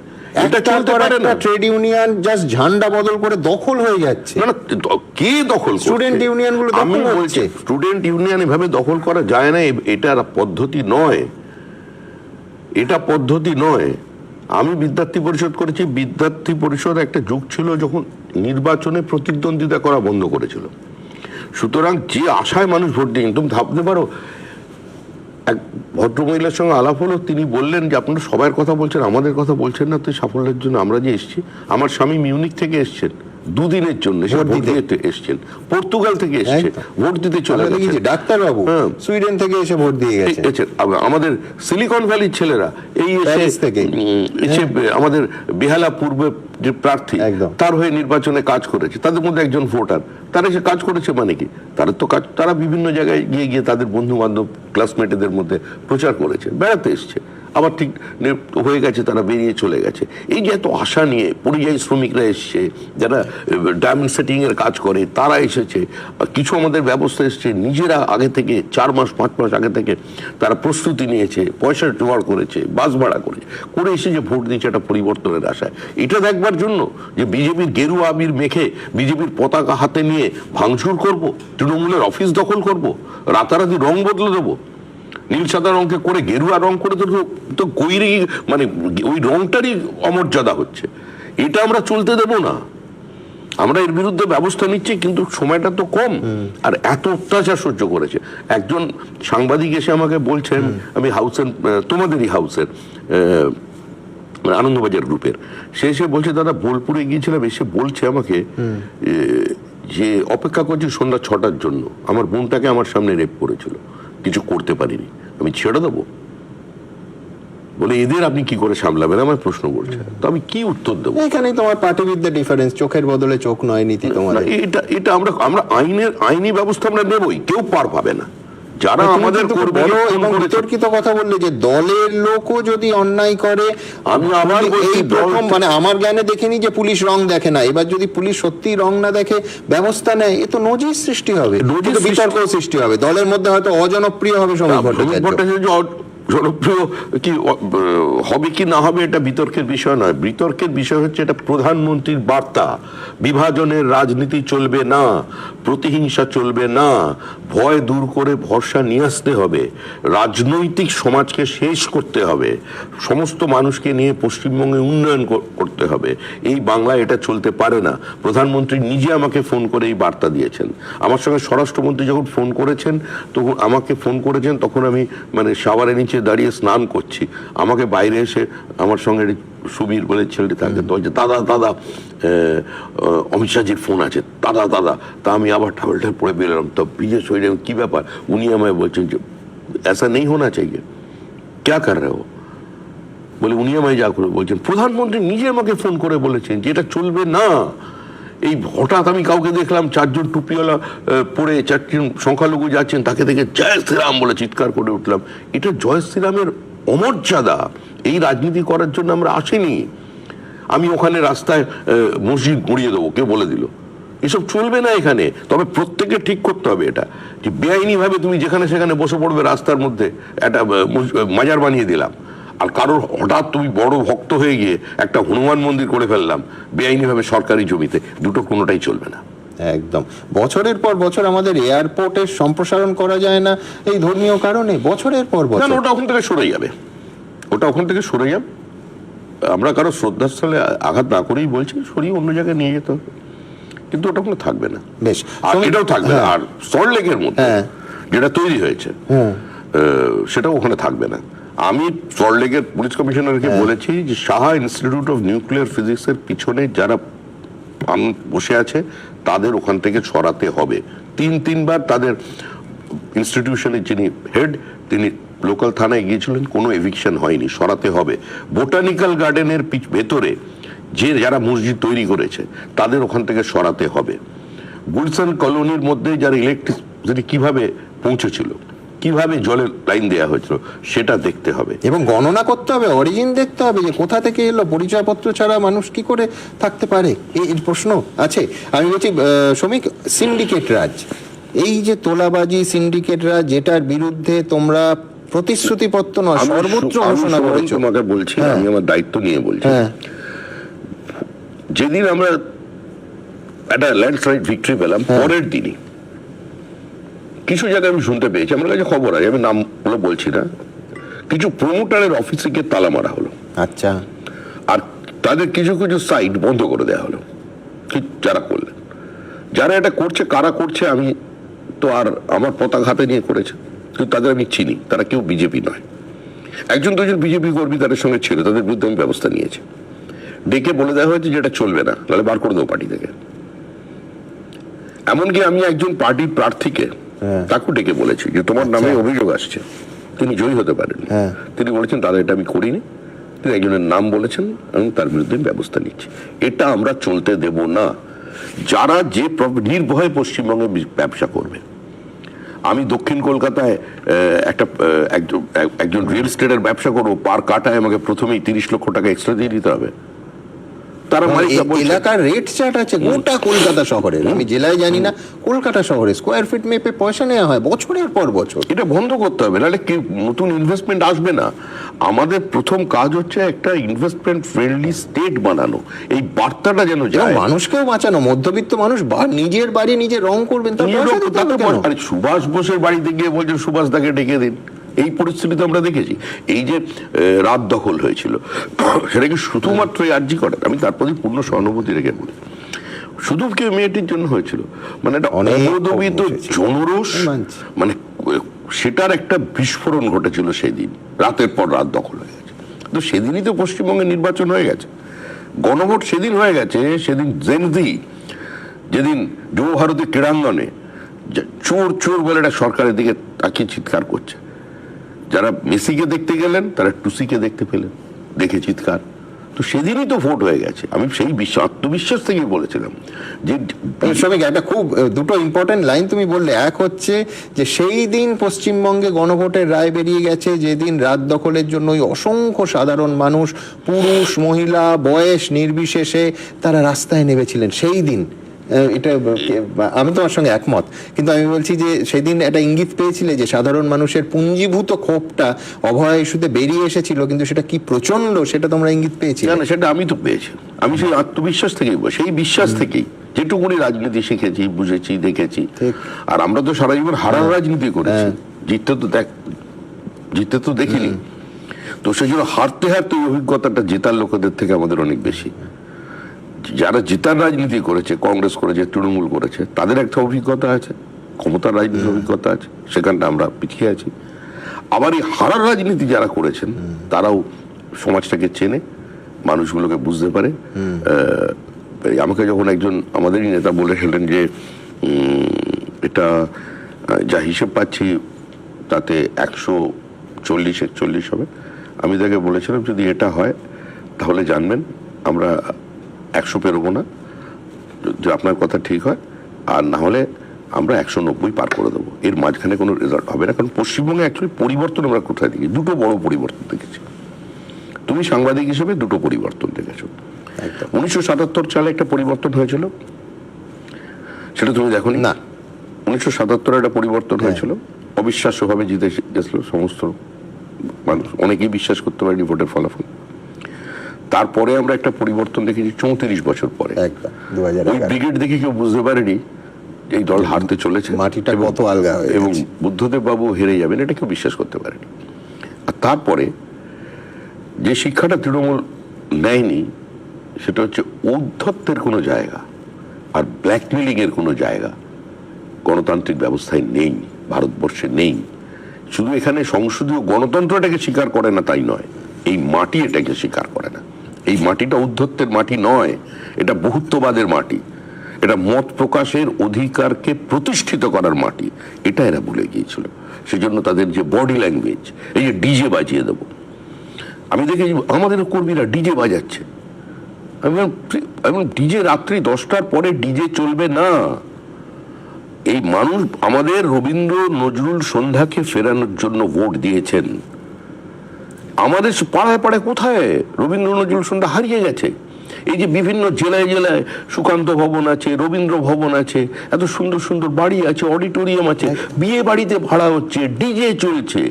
এটা চলতে পারে না। ট্রেড ইউনিয়ন জাস্ট ঝান্ডা বদল করে দখল হয়ে যাচ্ছে। না, কে দখল? স্টুডেন্ট ইউনিয়ন গুলো আমি বলছি, স্টুডেন্ট ইউনিয়ন এভাবে দখল করা যায় না। এটা পদ্ধতি নয়, এটা পদ্ধতি নয়। আমি বিদ্যার্থী পরিষদ করেছি। বিদ্যার্থী পরিষদ একটা যুগ ছিল যখন নির্বাচনে প্রতিদ্বন্দ্বিতা করা বন্ধ করেছিল। সুতরাং যে আশায় মানুষ ভোট দিয়ে, তুমি ভাবতে পারো, এক ভদ্রমহিলার সঙ্গে আলাপ হলো, তিনি বললেন যে আপনারা সবার কথা বলছেন, আমাদের কথা বলছেন না। তো সাফল্যের জন্য আমরা যে এসেছি, আমার স্বামী মিউনিক থেকে এসছেন, 2 দিনের জন্য এসছেন, পর্তুগাল থেকে এসছে, ভোট দিতে চলে গেছে। ডাক্তারবাবু সুইডেন থেকে এসে ভোট দিয়ে গেছে। আমাদের সিলিকন ভ্যালির ছেলেরা এই এসে আমাদের বেহালা পূর্বে যে প্রার্থী, তার হয়ে নির্বাচনে কাজ করেছে, তাদের মধ্যে একজন ভোটার, তারা এসে কাজ করেছে। মানে কি, তারা বিভিন্ন জায়গায় গিয়ে তাদের বন্ধু বান্ধব ক্লাসমেটদের মধ্যে প্রচার করেছে, বেড়াতে এসছে, আবার ঠিক হয়ে গেছে, তারা বেরিয়ে চলে গেছে। এই যে এত আশা নিয়ে পরিযায়ী শ্রমিকরা এসছে, যারা ডায়মন্ড সেটিং এর কাজ করে, তারা এসেছে। কিছু আমাদের ব্যবস্থা এসছে, নিজেরা আগে থেকে 4 মাস 5 মাস আগে থেকে তারা প্রস্তুতি নিয়েছে, পয়সা জোগাড় করেছে, বাস ভাড়া করে এসে যে ভোট দিচ্ছে একটা পরিবর্তনের আশায়। এটা দেখবার জন্য যে বিজেপির গেরুয়া আবির মেখে, বিজেপির পতাকা হাতে নিয়ে ভাঙচুর করব, তৃণমূলের অফিস দখল করব, রাতারাতি রং বদলে দেবো, নীল সাদা রঙকে করে গেরুয়া রং করে তো কৈরি, মানে ওই রংটারই অমর্যাদা হচ্ছে। এটা আমরা চলতে দেব না। আমরা এর বিরুদ্ধে ব্যবস্থা নিচ্ছি, কিন্তু সময়টা তো কম, আর এত অত্যাচার সহ্য করেছে। একজন সাংবাদিক এসে আমাকে বলছেন, আমি হাউসের, তোমাদেরই হাউসের আনন্দবাজার গ্রুপের, সে এসে বলছে দাদা বোলপুরে গিয়েছিলাম, এসে বলছে আমাকে যে অপেক্ষা করছি সন্ধ্যা 6টার জন্য, আমার বোনটাকে আমার সামনে রেপ করেছিল, কিছু করতে পারিনি, আমি ছেড়ে দেবো? বলে এদের আপনি কি করে সামলাবেন, আমার প্রশ্ন করছে। তো আমি কি উত্তর দেবো? এখানেই তোমার পার্টিবিদ্যা ডিফারেন্স, চোখের বদলে চোখ নয় নীতি তোমার। এটা আমরা আইনি ব্যবস্থা আমরা নেবই, কেউ পার পাবে না। যারা আমাদের বিতর্কিত কথা বললে যে দলের লোকও যদি অন্যায় করে, আমি আবার এই প্রথম, মানে আমার জ্ঞানে দেখিনি যে পুলিশ রং দেখে না। এবার যদি পুলিশ সত্যি রং না দেখে ব্যবস্থা নেয়, এ তো নজির সৃষ্টি হবে, বিতর্ক সৃষ্টি হবে, দলের মধ্যে হয়তো অজনপ্রিয় হবে সময় জনপ্রিয় কি হবে কি না হবে এটা বিতর্কের বিষয় নয়। বিতর্কের বিষয় হচ্ছে এটা প্রধানমন্ত্রীর বার্তা, বিভাজনের রাজনীতি চলবে না, প্রতিহিংসা চলবে না, ভয় দূর করে ভরসা নিয়ে আসতে হবে, রাজনৈতিক সমাজকে শেষ করতে হবে, সমস্ত মানুষকে নিয়ে পশ্চিমবঙ্গে উন্নয়ন করতে হবে। এই বাংলা এটা চলতে পারে না। প্রধানমন্ত্রী নিজে আমাকে ফোন করে এই বার্তা দিয়েছেন। আমার সঙ্গে স্বরাষ্ট্রমন্ত্রী যখন ফোন করেছেন, তখন আমাকে ফোন করেছেন, তখন আমি মানে শাওয়ারের নিচে দাঁড়িয়ে স্নান করছি। আমাকে বাইরে এসে আমার সঙ্গে সুবীর বলে ছেলেটি থাকে, তো বলছে দাদা দাদা অমিত শাহজির ফোন আছে, দাদা দাদা। তা আমি আবার টাওয়েলটা পরে বেরোলাম, তো বিজয় শরীরে কি ব্যাপার? উনি আমায় বলছেন যে ऐसा नहीं होना चाहिए, क्या कर रहे हो? বলে উনি আমায় যা করে বলছেন, প্রধানমন্ত্রী নিজে আমাকে ফোন করে বলেছেন যে এটা চলবে না। এই হঠাৎ আমি কাউকে দেখলাম, চারজন টুপিওয়ালা পরে চারজন সংখ্যালঘু যাচ্ছেন, তাকে দেখে জয় শ্রীরাম বলে চিৎকার করে উঠলাম। এটা জয় শ্রীরামের অমর্যাদা। এই রাজনীতি করার জন্য আমরা আসিনি। আমি ওখানে রাস্তায় মসজিদ গুঁড়িয়ে দেবো, কেউ বলে দিল। এসব চলবে না এখানে। তবে প্রত্যেকে ঠিক করতে হবে এটা, যে বেআইনি ভাবে তুমি যেখানে সেখানে বসে পড়বে রাস্তার মধ্যে, একটা মাজার বানিয়ে দিলাম, আর কারোর হঠাৎ তুমি বড় ভক্ত হয়ে গিয়ে একটা হনুমান মন্দির করে ফেললাম বেআইনি ভাবে সরকারি জমিতে, দুটো কোনোটাই চলবে না। একদম। বছরের পর বছর আমাদের এয়ারপোর্টের সম্প্রসারণ করা যায় না এই ধর্মীয় কারণে, বছরের পর বছর। ওটা ওখান থেকে সরে যাবে, ওটা ওখান থেকে সরে যাবে। আমরা কারো শ্রদ্ধাস্থলে আঘাত না করেই বলছি, সরিয়ে অন্য জায়গায় নিয়ে যেতে হবে, কিন্তু ওটা কোনো থাকবে না। বেশ, আর এটাও থাকবে না। আর সল্টলেকের মধ্যে যেটা তৈরি হয়েছে সেটাও ওখানে থাকবে না। আমি সল্টলেকের পুলিশ কমিশনারকে বলেছি যে সাহা ইনস্টিটিউট অফ নিউক্লিয়ার ফিজিক্সের পিছনে যারা বসে আছে তাদের ওখান থেকে সরাতে হবে। তিনবার তাদের ইনস্টিটিউশনের যিনি হেড, তিনি লোকাল থানায় গিয়েছিলেন, কোনো এভিকশন হয়নি, সরাতে হবে। বোটানিক্যাল গার্ডেনের ভেতরে যে যারা মসজিদ তৈরি করেছে তাদের ওখান থেকে সরাতে হবে। গুলশান কলোনির মধ্যে যারা ইলেকট্রিসিটি কিভাবে পৌঁছেছিল, কিভাবে জলের লাইন দেওয়া হয়েছিল, সেটা দেখতে হবে এবং গণনা করতে হবে, অরিজিন দেখতে হবে যে কোথা থেকে এলো। পরিচয়পত্র ছাড়া মানুষ কি করে থাকতে পারে, এই প্রশ্ন আছে। আমি বলছি শ্রমিক, সিন্ডিকেট রাজ, এই যে তোলাবাজি সিন্ডিকেট রাজ, যেটার বিরুদ্ধে তোমরা প্রতিশ্রুতিপত্র নয় সর্বত্র ঘোষণা করেছো। তোমাকে বলছি, আমি আমার দায়িত্ব নিয়ে বলছি। যেদিন আমরা একটা ল্যান্ডস্লাইড ভিক্টরি পেলাম, পরের দিনই কিছু জায়গায় আমি শুনতে পেয়েছি, আমার কাছে খবর আছে, আমি নামগুলো বলছি না, কিছু প্রমোটারের অফিসে গিয়ে তালা মারা হলো। আচ্ছা। আর তাদের কিছু কিছু সাইট বন্ধ করে দেওয়া হলো। যারা করলেন, যারা এটা করছে, কারা করছে, আমি তো আর আমার পতাকা হাতে নিয়ে করেছে, কিন্তু তাদের আমি চিনি, তারা কেউ বিজেপি নয়। একজন দুজন বিজেপি কর্মী তাদের সঙ্গে ছিল, তাদের বিরুদ্ধে আমি ব্যবস্থা নিয়েছি। ডেকে বলে দেওয়া হয়েছে যে এটা চলবে না, তাহলে বার করে দেবো পার্টি থেকে। এমনকি আমি একজন পার্টির প্রার্থীকে তাকে ডেকে বলেছি যে তোমার নামে অভিযোগ আসছে, তিনি জয়ী হতে পারেন। তিনি বলেছেন দাদা এটা আমি করিনি, তিনি একজনের নাম বলেছেন, আমি তার বিরুদ্ধে ব্যবস্থা নিচ্ছি। এটা আমরা চলতে দেব না। যারা যে নির্ভয়ে পশ্চিমবঙ্গে ব্যবসা করবে, আমি দক্ষিণ কলকাতায় একজন রিয়েল এস্টেটের ব্যবসা করবো, পার কাটায় আমাকে প্রথমেই 30 লক্ষ টাকা এক্সট্রা দিয়ে দিতে হবে। তারা এলাকার রেট চার্ট আছে গোটা কলকাতা শহরের, আমি জেলায় জানি না, কলকাতা শহরে স্কোয়ার ফিট মেপে পয়সা নেওয়া হয় বছরের পর বছর। এটা বন্ধ করতে হবে, নাহলে কি নতুন ইনভেস্টমেন্ট আসবে না। আমাদের প্রথম কাজ হচ্ছে একটা ইনভেস্টমেন্ট ফ্রেন্ডলি স্টেট বানানো, এই বার্তাটা যেন যায়। মানুষকেও বাঁচানো, মধ্যবিত্ত মানুষ নিজের বাড়ি নিজে রং করবেন। সুভাষ বোসের বাড়িতে গিয়ে বলছেন সুভাষ দাকে ডেকে দিন, এই পরিস্থিতিতে আমরা দেখেছি। এই যে রাত দখল হয়েছিল, সেটা কি শুধুমাত্র আর্জি করেন? আমি তার প্রতি পূর্ণ সহানুভূতি রেখে বলি, শুধু কেউ মেয়েটির জন্য হয়েছিল, মানে একটা অনবদ্য জনরোষ, মানে সেটার একটা বিস্ফোরণ ঘটেছিল সেই দিন। রাতের পর রাত দখল হয়ে গেছে। তো সেদিনই তো পশ্চিমবঙ্গে নির্বাচন হয়ে গেছে, গণভোট সেদিন হয়ে গেছে। সেদিন জেনজি, যেদিন যুব ভারতী ক্রীড়াঙ্গনে চোর চোর বলে একটা সরকারের দিকে তাকিয়ে চিৎকার করছে, যারা মেসিকে দেখতে গেলেন তারা টুসিকে দেখতে পেলেন, দেখে চিৎকার। তো সেদিনই তো ভোট হয়ে গেছে। আমি সেই আত্মবিশ্বাস থেকেই বলেছিলাম যে একটা খুব দুটো ইম্পর্টেন্ট লাইন তুমি বললে। এক হচ্ছে যে সেই দিন পশ্চিমবঙ্গে গণভোটের রায় বেরিয়ে গেছে, যেদিন রাত দখলের জন্য ওই অসংখ্য সাধারণ মানুষ, পুরুষ মহিলা বয়স নির্বিশেষে তারা রাস্তায় নেমেছিলেন সেই দিন। এটা আমি তোমার সঙ্গে একমত, কিন্তু আমি বলছি যে সেদিন একটা ইঙ্গিত পেয়েছিলে যে সাধারণ মানুষের পুঞ্জীভূত ক্ষোভটা অভয় ইস্যুতে বেরিয়ে এসেছিল, কিন্তু সেটা কি প্রচন্ড সেটা তোমরা ইঙ্গিত পেয়েছিলে? না, সেটা আমি তো পেয়েছি। আমি সেই আত্মবিশ্বাস থেকেই, সেই বিশ্বাস থেকেই যেটুকুনি রাজনীতি শিখেছি, বুঝেছি, দেখেছি। আর আমরা তো সারা জীবন হারার রাজনীতি করেছি, জিততে তো দেখিনি। তো সেই জন্য হারতে হারতে ওই অভিজ্ঞতাটা জেতার লোকেদের থেকে আমাদের অনেক বেশি। যারা জেতার রাজনীতি করেছে, কংগ্রেস করেছে, তৃণমূল করেছে, তাদের একটা অভিজ্ঞতা আছে, ক্ষমতার রাজনীতির অভিজ্ঞতা আছে, সেখানটা আমরা পিছিয়ে আছি। আবার এই হারার রাজনীতি যারা করেছেন তারাও সমাজটাকে চেনে, মানুষগুলোকে বুঝতে পারে। আমাকে যখন একজন আমাদেরই নেতা বলেছিলেন যে এটা যা হিসেব পাচ্ছি তাতে 140-41 হবে, আমি তাকে বলেছিলাম যদি এটা হয় তাহলে জানবেন আমরা 100 পেরোবো না, যদি আপনার কথা ঠিক হয়, আর না হলে আমরা 190 পার করে দেবো। এর মাঝখানে কোনো রেজাল্ট হবে না। কারণ পশ্চিমবঙ্গে অ্যাকচুয়ালি পরিবর্তন আমরা কোথায় দেখি? দুটো বড় পরিবর্তন দেখেছি। তুমি সাংবাদিক হিসেবে দুটো পরিবর্তন দেখেছো। 1977 সালে একটা পরিবর্তন হয়েছিল, সেটা তুমি দেখোনি? না। 1977 একটা পরিবর্তন হয়েছিল, অবিশ্বাস্যভাবে জিতে গেছিল সমস্ত মানুষ, অনেকেই বিশ্বাস করতে পারেনি ভোটের ফলাফল। তারপরে আমরা একটা পরিবর্তন দেখেছি 34 বছর পরে। ওই ব্রিগেড দেখে কেউ বুঝতে পারেনি এই দল হারতে চলেছে, মাটিটা কত আলগা হয়ে এবং বুদ্ধদেব বাবু হেরে যাবেন, এটা কেউ বিশ্বাস করতে পারেনি। আর তারপরে যে শিক্ষাটা তৃণমূল নেয়নি সেটা হচ্ছে ঔদ্ধত্যের কোনো জায়গা আর ব্ল্যাকমেলিং এর কোনো জায়গা গণতান্ত্রিক ব্যবস্থায় নেই, ভারতবর্ষে নেই। শুধু এখানে সংসদীয় গণতন্ত্র এটাকে স্বীকার করে না তাই নয়, এই মাটি এটাকে স্বীকার করে না। এই মাটিটা ঔদ্ধত্যের মাটি নয়, এটা বহুত্ববাদের মাটি, এটা মত প্রকাশের অধিকারকে প্রতিষ্ঠিত করার মাটি। এটা এরা ভুলে গিয়েছিল। সেজন্য তাদের যে বডি ল্যাঙ্গুয়েজ, এই যে ডিজে বাজিয়ে দেবো, আমি দেখেছি আমাদের কর্মীরা ডিজে বাজাচ্ছে। আমি ডিজে রাত্রি 10টার পরে ডিজে চলবে না। এই মানুষ আমাদের রবীন্দ্র নজরুল সন্ধ্যাকে ফেরানোর জন্য ভোট দিয়েছেন। আমাদের পাড়ায় পাড়ায় কোথায় রবীন্দ্র নজরুল সন্ধ্যা হারিয়ে গেছে। এই যে বিভিন্ন জেলায় জেলায় সুকান্ত ভবন আছে, রবীন্দ্র ভবন আছে, এত সুন্দর সুন্দর বাড়ি আছে, অডিটোরিয়াম আছে, বিয়ে বাড়িতে ভাড়া হচ্ছে, ডিজে চলছে।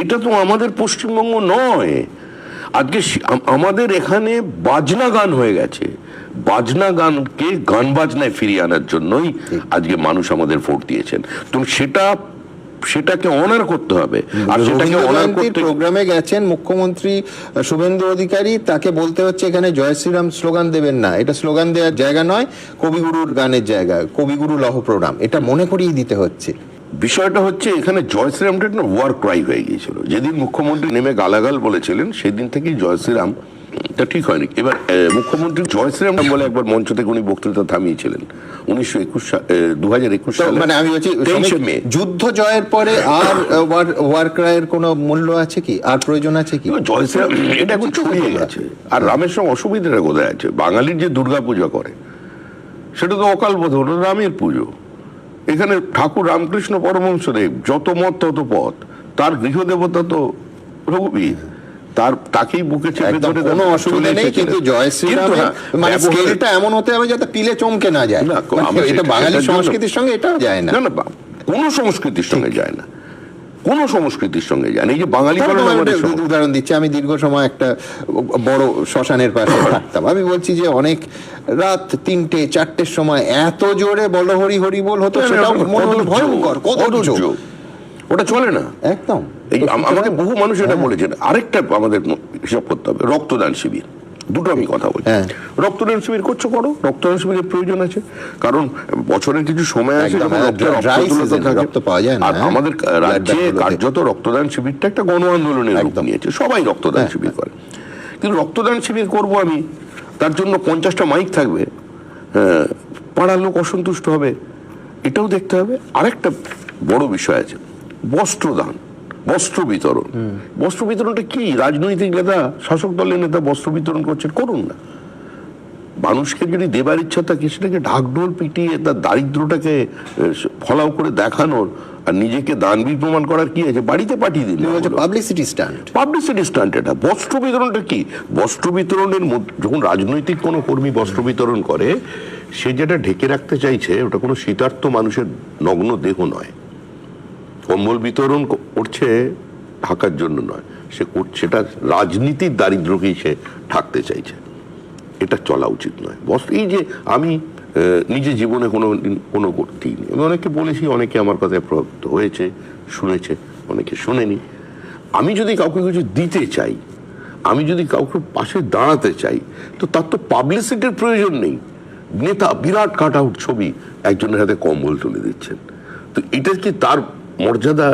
এটা তো আমাদের পশ্চিমবঙ্গ নয়। আজকে আমাদের এখানে বাজনা গান হয়ে গেছে। বাজনা গানকে গান বাজনায় ফিরিয়ে আনার জন্যই আজকে মানুষ আমাদের ভোট দিয়েছেন। তো সেটাকে অনার করতে হবে। আর সেটাকে অনার করতে প্রোগ্রামে গেছেন মুখ্যমন্ত্রী শুভেন্দু অধিকারী, তাকে বলতে হচ্ছে এখানে জয় শ্রীরাম স্লোগান দেবেন না, এটা স্লোগান দেওয়ার জায়গা নয়, কবিগুরুর গানের জায়গা, কবিগুরু লহ প্রণাম, এটা মনে করিয়ে দিতে হচ্ছে। বিষয়টা হচ্ছে এখানে জয় শ্রীরামটা একটা ওয়ার ক্রাই হয়ে গিয়েছিল। যেদিন মুখ্যমন্ত্রী নেমে গালাগাল বলেছিলেন সেদিন থেকেই জয় শ্রীরাম তা ঠিক হয়নি। এবার মুখ্যমন্ত্রী জয় শ্রীরাম বলে একবার মঞ্চ থেকে উনি বক্তৃতা থামিয়েছিলেন 2021 সালে। মানে আমি বলছি যুদ্ধ জয়ের পরে আর ওয়ার ক্রাইয়ের কোনো মূল্য আছে কি, আর প্রয়োজন আছে কি? জয় শ্রীরাম এটা এখন ছড়িয়ে গেছে। আর রামের সঙ্গে অসুবিধাটা কোথায় আছে? বাঙালির যে দুর্গা পূজা করে সেটা তো অকাল বোধন, রামের পুজো। এখানে ঠাকুর রামকৃষ্ণ পরমহংসদেব, যত মত তত পথ, তার গৃহদেবতা তো রঘুবীর, তাকেই বুকে চেপে ধরে কোনো অসুবিধা নেই। কিন্তু জয় শ্রীরাম মানে স্কেলটা এমন হতে হবে যাতে পিলে চমকে না যায়। এটা বাঙালি সংস্কৃতির সঙ্গে এটাও যায় না। না, কোন সংস্কৃতির সঙ্গে যায় না, কোন সংস্কৃতির সঙ্গে যায় না। এই যে বাঙালি উদাহরণ দিচ্ছি, আমি দীর্ঘ সময় একটা বড় শ্মশানের পাশে থাকতাম। আমি বলছি যে অনেক রাত 3টে-4টের সময় এত জোরে বল হরি হরি বল হতো, সেটা ভয়ঙ্কর, কত ওটা চলে না একদম। আমাকে বহু মানুষ এটা বলেছেন। আরেকটা আমাদের হিসাব করতে হবে, রক্তদান শিবির। দুটো আমি কথা বলি। রক্তদান শিবির করছো, করো, রক্তদান শিবিরের প্রয়োজন আছে। কারণ বছরের কিছু সময় আছে আর আমাদের রাজ্যে কার্যত রক্তদান শিবিরটা একটা গণ আন্দোলনের রূপ নিয়েছে, সবাই রক্তদান শিবির করে। কিন্তু রক্তদান শিবির করব আমি, তার জন্য 50টা মাইক থাকবে, পাড়ার লোক অসন্তুষ্ট হবে, এটাও দেখতে হবে। আরেকটা বড় বিষয় আছে, বস্ত্রদান, বস্ত্র বিতরণ। বস্ত্র বিতরণটা কি? রাজনৈতিক নেতা, শাসক দলের নেতা বস্ত্র বিতরণ করছেন, করুন না। মানুষকে যদি দেবার ইচ্ছা থাকে সেটাকে ঢাকঢোল পিটিয়ে তার দারিদ্রটাকে ফলাও করে দেখানোর আর নিজেকে দানবীর প্রমাণ করার কি আছে? বাড়িতে পাঠিয়ে দিন, পাবলিসিটি স্টান্ট। পাবলিসিটি স্টান্ট এটা। বস্ত্র বিতরণটা কি? বস্ত্র বিতরণের যখন রাজনৈতিক কোনো কর্মী বস্ত্র বিতরণ করে, সে যেটা ঢেকে রাখতে চাইছে ওটা কোনো শীতার্থ মানুষের নগ্ন দেহ নয়। কম্বল বিতরণ করছে ঢাকার জন্য নয়, সেটা রাজনীতির দারিদ্রকেই সে ঢাকতে চাইছে। এটা চলা উচিত নয়। এই যে আমি নিজের জীবনে কোনো দিইনি। আমি অনেককে বলেছি, অনেকে আমার কথায় প্রভাবিত হয়েছে, শুনেছে, অনেকে শুনেনি। আমি যদি কাউকে কিছু দিতে চাই, আমি যদি কাউকে পাশে দাঁড়াতে চাই, তো তার তো পাবলিসিটির প্রয়োজন নেই। নেতা বিরাট কাট আউট ছবি একজনের হাতে কম্বল তুলে দিচ্ছেন, তো এটা কি তার মর্যাদা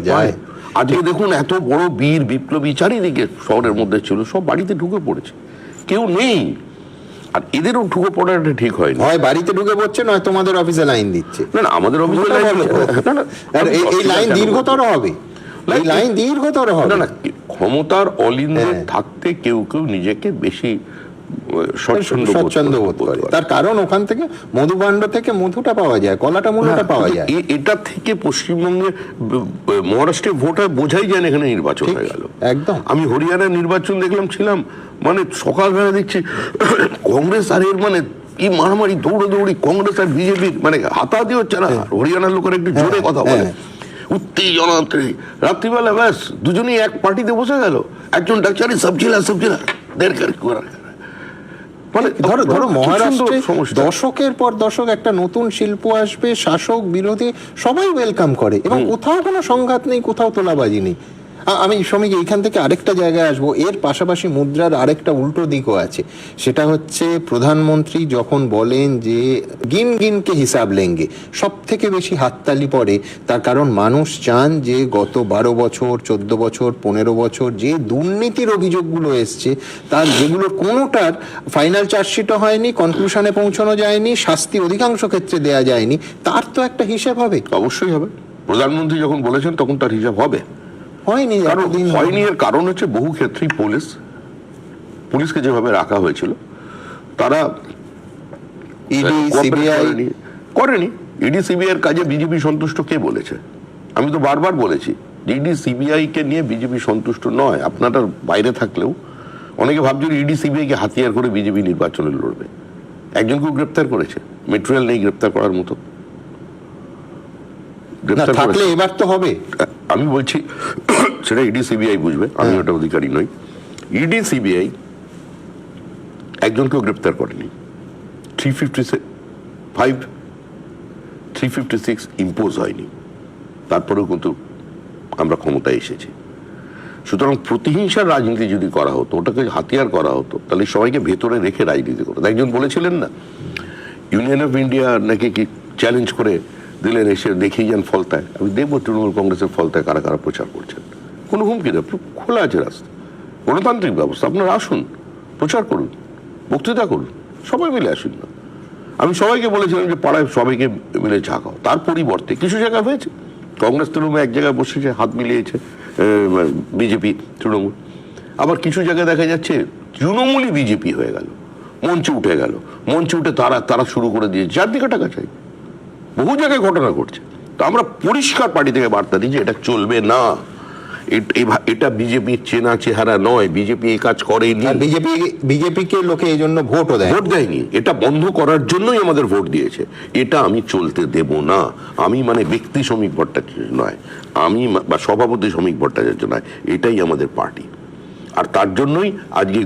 পায়? আজকে দেখুন, এত বড় বীর বিপ্লবী চারিদিকে শহরের মধ্যে ছিল, সব বাড়িতে ঢুকে পড়েছে, কেউ নেই। আর এদেরও ঢুকে পড়াটা ঠিক হয়নি। হয় বাড়িতে ঢুকে পড়ছে, নয় তোমাদের অফিসে লাইন দিচ্ছে। না না, আমাদের অফিসে এই লাইন দীর্ঘতর হবে, এই লাইন দীর্ঘতর হবে। না না, ক্ষমতার অলিন্দে থাকতে কেউ কেউ নিজেকে বেশি স্বচ্ছন্দ বোধ করে। তার কারণ ওখান থেকে মধুভাণ্ড থেকে মধুটা পাওয়া যায়, কলাটা মূলটা পাওয়া যায়। এটা থেকে পশ্চিমবঙ্গে মহারাষ্ট্রে ভোট হয়, বোঝাই যায় না এখানে নির্বাচন হয়ে গেল। একদম। আমি হরিয়ানার নির্বাচন দেখলাম, ছিলাম, মানে সকালবেলা দেখছি কংগ্রেস আর এর মানে কি মারামারি, দৌড়ি কংগ্রেস আর বিজেপির, মানে হাতাহাতি হচ্ছে না। হরিয়ানার লোকের একটু জোরে কথা বলে, উত্তেজনা। রাত্রিবেলা ব্যাস দুজনেই এক পার্টিতে বসে গেল, একজন ডাক্তার সবজিলা মানে ধরো মহারাষ্ট্রে দশকের পর দশক একটা নতুন শিল্প আসবে, শাসক বিরোধী সবাই ওয়েলকাম করে, এবং কোথাও কোনো সংঘাত নেই, কোথাও তোলাবাজি নেই। আমি শ্রমিক এইখান থেকে আরেকটা জায়গায় আসবো। এর পাশাপাশি মুদ্রার আরেকটা উল্টো দিকও আছে, সেটা হচ্ছে প্রধানমন্ত্রী যখন বলেন যে গিন গিনকে হিসাব লেঙ্গে, সব থেকে বেশি হাততালি পড়ে। তার কারণ মানুষ চান যে গত 12 বছর 14 বছর 15 বছর যে দুর্নীতির অভিযোগগুলো এসছে, তার যেগুলো কোনোটার ফাইনাল চার্জশিটও হয়নি, কনক্লুশনে পৌঁছানো যায়নি, শাস্তি অধিকাংশ ক্ষেত্রে দেয়া যায়নি, তার তো একটা হিসাব হবে। অবশ্যই হবে। প্রধানমন্ত্রী যখন বলেছেন তখন তার হিসাব হবে। হয়নি, হয়নি এর কারণ হচ্ছে বহু ক্ষেত্রেই পুলিশকে যেভাবে রাখা হয়েছিল, তারা করেনি। ইডি সিবিআই এর কাজে বিজেপি সন্তুষ্ট কে বলেছে? আমি তো বারবার বলেছি ইডি সিবিআই কে নিয়ে বিজেপি সন্তুষ্ট নয়। আপনারা বাইরে থাকলেও অনেকে ভাবছেন ইডি সিবিআই কে হাতিয়ার করে বিজেপি নির্বাচনে লড়বে। একজনকেও গ্রেপ্তার করেছে, মেটেরিয়াল নেই গ্রেপ্তার করার মতো। থাকলে এবার তো হবে। আমি বলছি সেটা ইডি সিবিআই বুঝবে, আমি ওটা অধিকারী নই। ইডি সিবিআই একজনকেও গ্রেপ্তার করেনি। 356 ইম্পোজ হয়নি, তারপরেও কিন্তু আমরা ক্ষমতায় এসেছি। সুতরাং প্রতিহিংসার রাজনীতি যদি করা হতো, ওটাকে হাতিয়ার করা হতো, তাহলে সবাইকে ভেতরে রেখে রাজনীতি করতো। একজন বলেছিলেন না, ইউনিয়ন অফ ইন্ডিয়া নাকি কি চ্যালেঞ্জ করে দিলেন, এসে দেখেই যান ফলতায়। আমি দেখবো তৃণমূল কংগ্রেসের ফলতায় কারা কারা প্রচার করছেন। কোনো হুমকি নেই, খোলা আছে রাস্তা, গণতান্ত্রিক ব্যবস্থা, আপনারা আসুন, প্রচার করুন, বক্তৃতা করুন, সবাই মিলে আসুন না। আমি সবাইকে বলেছিলাম যে পাড়ায় সবাইকে মিলে চা খাও। তার পরিবর্তে কিছু জায়গায় হয়েছে, কংগ্রেস তৃণমূল এক জায়গায় বসেছে, হাত মিলিয়েছে বিজেপি তৃণমূল। আবার কিছু জায়গায় দেখা যাচ্ছে তৃণমূলই বিজেপি হয়ে গেল, মঞ্চে উঠে গেল, মঞ্চে উঠে তারা শুরু করে দিয়েছে চারদিকে টাকা চাই। বহু জায়গায় ঘটনা ঘটছে। তো আমরা পরিষ্কার পার্টি থেকে বার্তা দিই যে এটা চলবে না, এটা বিজেপির চেনা চেহারা নয়, বিজেপি এই কাজ করেনি। বিজেপিকে লোকে এই জন্য ভোট দেয়নি, এটা বন্ধ করার জন্যই আমাদের ভোট দিয়েছে। এটা আমি চলতে দেব না। আমি মানে ব্যক্তি শ্রমিক ভট্টাচার্য নয়, আমি বা সভাপতি শ্রমিক ভট্টাচার্য নয়, এটাই আমাদের পার্টি। আর তার জন্যই আজকে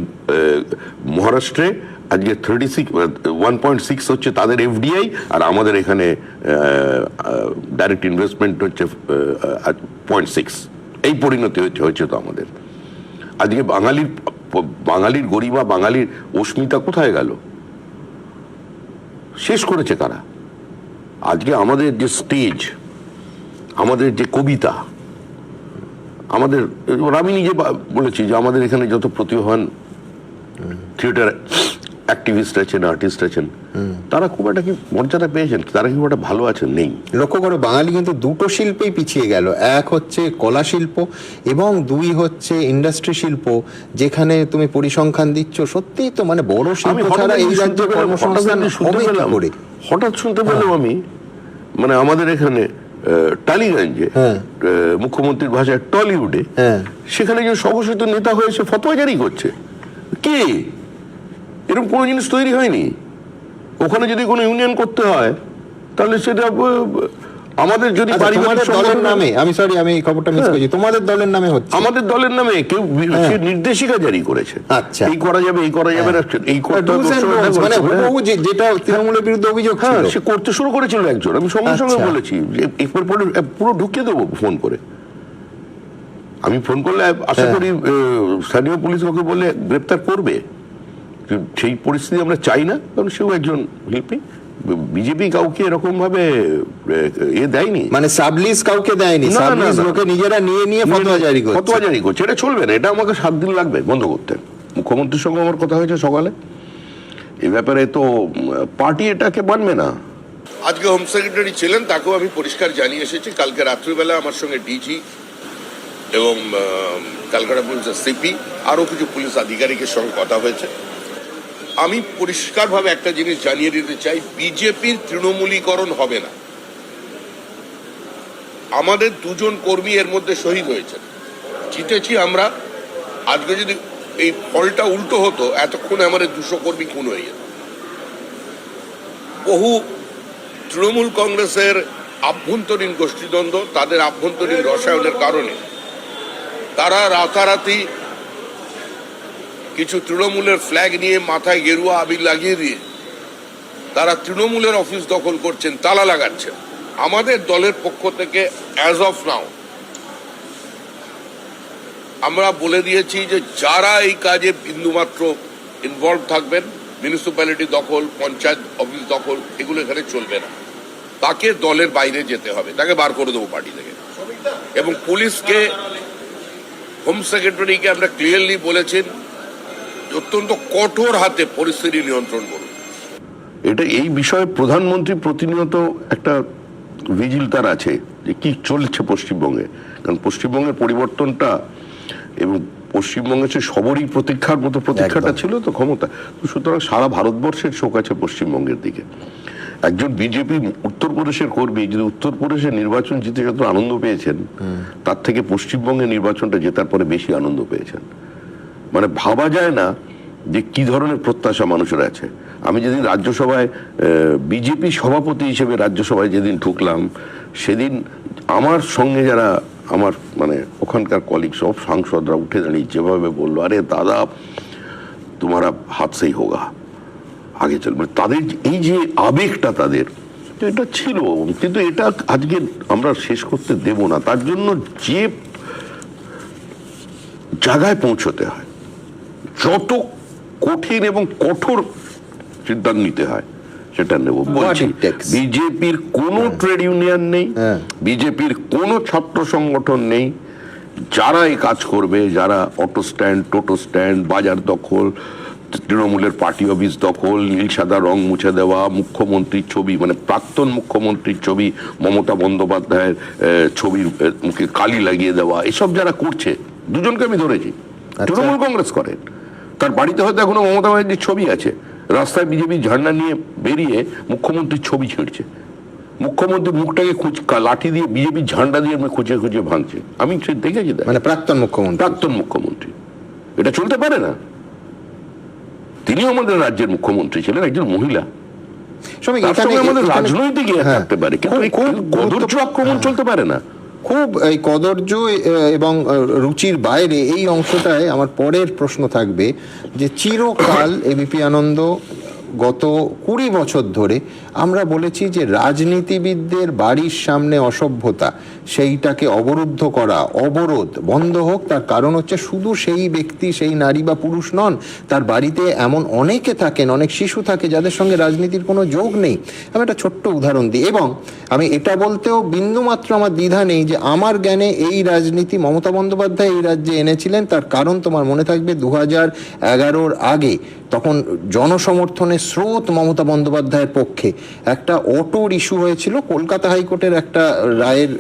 মহারাষ্ট্রে আজকে 1.6 হচ্ছে তাদের এফডিআই, আর আমাদের এখানে ডাইরেক্ট ইনভেস্টমেন্ট হচ্ছে 0.6। এই পরিণতি হয়েছে তো আমাদের। আজকে বাঙালির গরিমা, বাঙালির অস্মিতা কোথায় গেল? শেষ করেছে কারা? আজকে আমাদের যে স্টেজ, আমাদের যে কবিতা, আমাদের, আমি নিজে বলেছি যে আমাদের এখানে যত প্রতিভাবান থিয়েটার অ্যাক্টিভিস্ট আছেন, আর্টিস্ট আছেন, তারা খুব একটা কি মর্যাদা পেয়েছেন? তারা কি খুব একটা ভালো আছেন? নেই। লক্ষ্য করো, বাঙালি কিন্তু দুটো শিল্পেই পিছিয়ে গেল। এক হচ্ছে কলা শিল্প, এবং দুই হচ্ছে ইন্ডাস্ট্রি শিল্প, যেখানে তুমি পরিসংখ্যান দিচ্ছ। সত্যি তো মানে বড় শিল্প ছাড়া এই রাজ্যে কর্মসংস্থান হবে কি করে? হঠাৎ শুনতে পেলাম আমি, মানে আমাদের এখানে টালিগঞ্জে, মুখ্যমন্ত্রীর ভাষায় টলিউডে, সেখানে যে স্বঘোষিত নেতা হয়েছে ফতোয়া জারি করছে। কে? এরকম কোনো জিনিস তৈরি হয়নি। ওখানে যদি কোনো ইউনিয়ন করতে হয়, তাহলে সেটা আমাদের যদি তোমাদের দলের নামে, আমি সরি আমি এই খবরটা মিস করেছি, তোমাদের দলের নামে হচ্ছে? আমাদের দলের নামে কেউ সে নির্দেশিকা জারি করেছে, আচ্ছা এই করা যাবে এই করা যাবে না, এই করতে মানে হুবহু যেটা তৃণমূলের বিরুদ্ধে অভিযোগ ছিল সে করতে শুরু করেছিল একজন। আমি সঙ্গে সঙ্গে বলেছি যে এরপর পরে পুরো ঢুকিয়ে দেবো ফোন করে। আমি ফোন করলে আশা করি স্থানীয় পুলিশ ওকে বলে গ্রেপ্তার করবে। সেই পরিস্থিতি আমরা চাই না, কারণ সেও একজন শিল্পী। বিজেপি কাউকে এরকম ভাবে দেয়নি, মানে সাবলিস কাউকে দেয়নি, সাবলিস লোকে নিজেরা নিয়ে ফতোয়া জারি করছে। এটা চলবে না, এটা আমাকে 7 দিন লাগবে বন্ধ করতে। মুখ্যমন্ত্রীর সঙ্গে আমার কথা হয়েছে সকালে, এই ব্যাপারে তো পার্টি এটাকে মানবে না। আজকে হোম সেক্রেটারি ছিলেন, তাকেও আমি পরিষ্কার জানিয়ে এসেছি। কালকে রাত্রিবেলা আমার সঙ্গে ডিজি এবং ক্যালকাটা পুলিশের সিপি আরও কিছু পুলিশ আধিকারিকের সঙ্গে কথা হয়েছে। আমি পরিষ্কারভাবে একটা জিনিস জানিয়ে দিতে চাই, বিজেপির তৃণমূলীকরণ হবে না। আমাদের 2 জন কর্মী এর মধ্যে শহীদ হয়েছেন, জিতেছি আমরা। আজকে যদি এই ফলটা উল্টো হতো, এতক্ষণে আমাদের 200 কর্মী খুন হয়ে যেত। বহু তৃণমূল কংগ্রেসের আভ্যন্তরীণ গোষ্ঠীদ্বন্দ্ব, তাদের আভ্যন্তরীণ রসায়নের কারণে তারা রাতারাতি কিছু তৃণমূলের ফ্ল্যাগ নিয়ে মাথায় গেরুয়া আবির লাগিয়ে দিয়ে তারা তৃণমূলের অফিস দখল করছেন, তালা লাগাচ্ছেন। আমাদের দলের পক্ষ থেকে অ্যাজ অফ নাও আমরা বলে দিয়েছি যে যারা এই কাজে বিন্দুমাত্র ইনভলভ থাকবেন, মিউনিসিপ্যালিটি দখল, পঞ্চায়েত অফিস দখল, এগুলো এখানে চলবে না। তাকে দলের বাইরে যেতে হবে, তাকে বার করে দেবো পার্টি থেকে। এবং পুলিশকে, হোম সেক্রেটারিকে আমরা ক্লিয়ারলি বলেছেন অত্যন্ত কঠোর হাতে পরিস্থিতি নিয়ন্ত্রণ করুন। এটা এই বিষয়ে প্রধানমন্ত্রী প্রতিনিয়ত একটা ভিজিল তার আছে যে কি চলছে পশ্চিমবঙ্গে, কারণ পশ্চিমবঙ্গের পরিবর্তনটা এবং পশ্চিমবঙ্গে সে সবরই প্রতীক্ষার মতো প্রতীক্ষাটা ছিল তো ক্ষমতা। সুতরাং সারা ভারতবর্ষের চোখ আছে পশ্চিমবঙ্গের দিকে। একজন বিজেপি উত্তরপ্রদেশের কর্মী যদি উত্তরপ্রদেশের নির্বাচন জিতে যত আনন্দ পেয়েছেন, তার থেকে পশ্চিমবঙ্গের নির্বাচনটা জেতার পরে বেশি আনন্দ পেয়েছেন। মানে ভাবা যায় না যে কি ধরনের প্রত্যাশা মানুষের আছে। আমি যেদিন রাজ্যসভায় বিজেপি সভাপতি হিসেবে রাজ্যসভায় যেদিন ঢুকলাম, সেদিন আমার সঙ্গে যারা আমার মানে ওখানকার কলিগ সব সাংসদরা উঠে দাঁড়িয়ে যেভাবে বললো, আরে দাদা তোমারা হাত সেই হোগা আগে চলবে, তাদের এই যে আবেগটা তাদের এটা ছিল। কিন্তু এটা আজকে আমরা শেষ করতে দেব না। তার জন্য যে জায়গায় পৌঁছতে হয়, যত কঠিন এবং কঠোর সিদ্ধান্ত নিতে হয় সেটা নেব। বলছি বিজেপির কোনো ট্রেড ইউনিয়ন নেই, বিজেপির কোনো ছাত্র সংগঠন নেই যারা এই কাজ করবে, যারা অটো স্ট্যান্ড, টোটো স্ট্যান্ড, বাজার দখল, তৃণমূলের পার্টি অফিস দখল, নীল সাদা রং মুছে দেওয়া, মুখ্যমন্ত্রীর ছবি মানে প্রাক্তন মুখ্যমন্ত্রীর ছবি, মমতা বন্দ্যোপাধ্যায়ের ছবির মুখে কালি লাগিয়ে দেওয়া, এসব যারা করছে, 2 জনকে আমি ধরেছি তৃণমূল কংগ্রেস করেন। তার বাড়িতে হয়তো এখনো মমতা ব্যানার্জির ছবি আছে, রাস্তায় বিজেপির ঝান্ডা নিয়ে বেরিয়ে মুখ্যমন্ত্রীর ছবি ছিঁড়ছে, মুখ্যমন্ত্রীর মুখটাকে লাঠি দিয়ে বিজেপির ঝান্ডা দিয়ে খুঁজে খুঁজে ভাঙছে। আমি দেখেছি, মানে প্রাক্তন মুখ্যমন্ত্রী। এটা চলতে পারে না। তিনিও আমাদের রাজ্যের মুখ্যমন্ত্রী ছিলেন, একজন মহিলা। আমাদের রাজনৈতিক থাকতে পারে, কিন্তু কদর্য আক্রমণ চলতে পারে না। খুব এই কদর্য এবং রুচির বাইরে এই অংশটায় আমার পরের প্রশ্ন থাকবে যে চিরকাল এবিপি আনন্দ গত 20 বছর ধরে আমরা বলেছি যে রাজনীতিবিদদের বাড়ির সামনে অসভ্যতা, সেইটাকে অবরুদ্ধ করা, অবরোধ বন্ধ হোক। তার কারণ হচ্ছে শুধু সেই ব্যক্তি, সেই নারী বা পুরুষ নন, তার বাড়িতে এমন অনেকে থাকেন, অনেক শিশু থাকে যাদের সঙ্গে রাজনীতির কোনো যোগ নেই। আমি একটা ছোট্ট উদাহরণ দিই, এবং আমি এটা বলতেও বিন্দুমাত্র আমার দ্বিধা নেই যে আমার জ্ঞানে এই রাজনীতি মমতা বন্দ্যোপাধ্যায় এই রাজ্যে এনেছিলেন। তার কারণ তোমার মনে থাকবে 2011-র আগে তখন জনসমর্থনের স্রোত মমতা বন্দ্যোপাধ্যায়ের পক্ষে। একটা অটোর ইস্যু হয়েছিল, কলকাতা হাইকোর্টের একটা রায়ের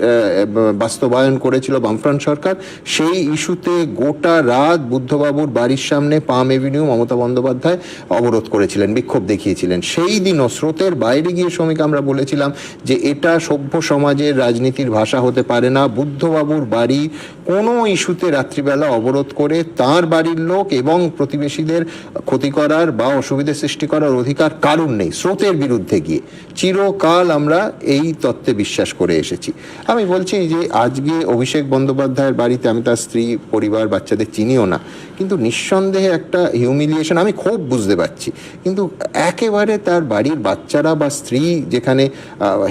বাস্তবায়ন করেছিল বামফ্রন্ট সরকার। সেই ইস্যুতে গোটা রাত বুদ্ধবাবুর বাড়ির সামনে পাম এভিনিউ মমতা বন্দ্যোপাধ্যায় অবরোধ করেছিলেন, বিক্ষোভ দেখিয়েছিলেন। সেই দিনও স্রোতের বাইরে গিয়ে শ্রমিক আমরা বলেছিলাম যে এটা সভ্য সমাজের রাজনীতির ভাষা হতে পারে না। বুদ্ধবাবুর বাড়ি কোনো ইস্যুতে রাত্রিবেলা অবরোধ করে তার বাড়ির লোক এবং প্রতিবেশীদের ক্ষতি করার বা অসুবিধা সৃষ্টি করার অধিকার কারণ নেই, স্রোতের বিরুদ্ধে গিয়ে। চিরকাল আমরা এই তত্ত্বে বিশ্বাস করে এসেছি। আমি বলছি যে আজকে অভিষেক বন্দ্যোপাধ্যায়ের বাড়িতে, আমি তার স্ত্রী, পরিবার, বাচ্চাদের চিনিও না, কিন্তু নিঃসন্দেহে একটা হিউমিলিয়েশন আমি খুব বুঝতে পারছি। কিন্তু একেবারে তার বাড়ির বাচ্চারা বা স্ত্রী যেখানে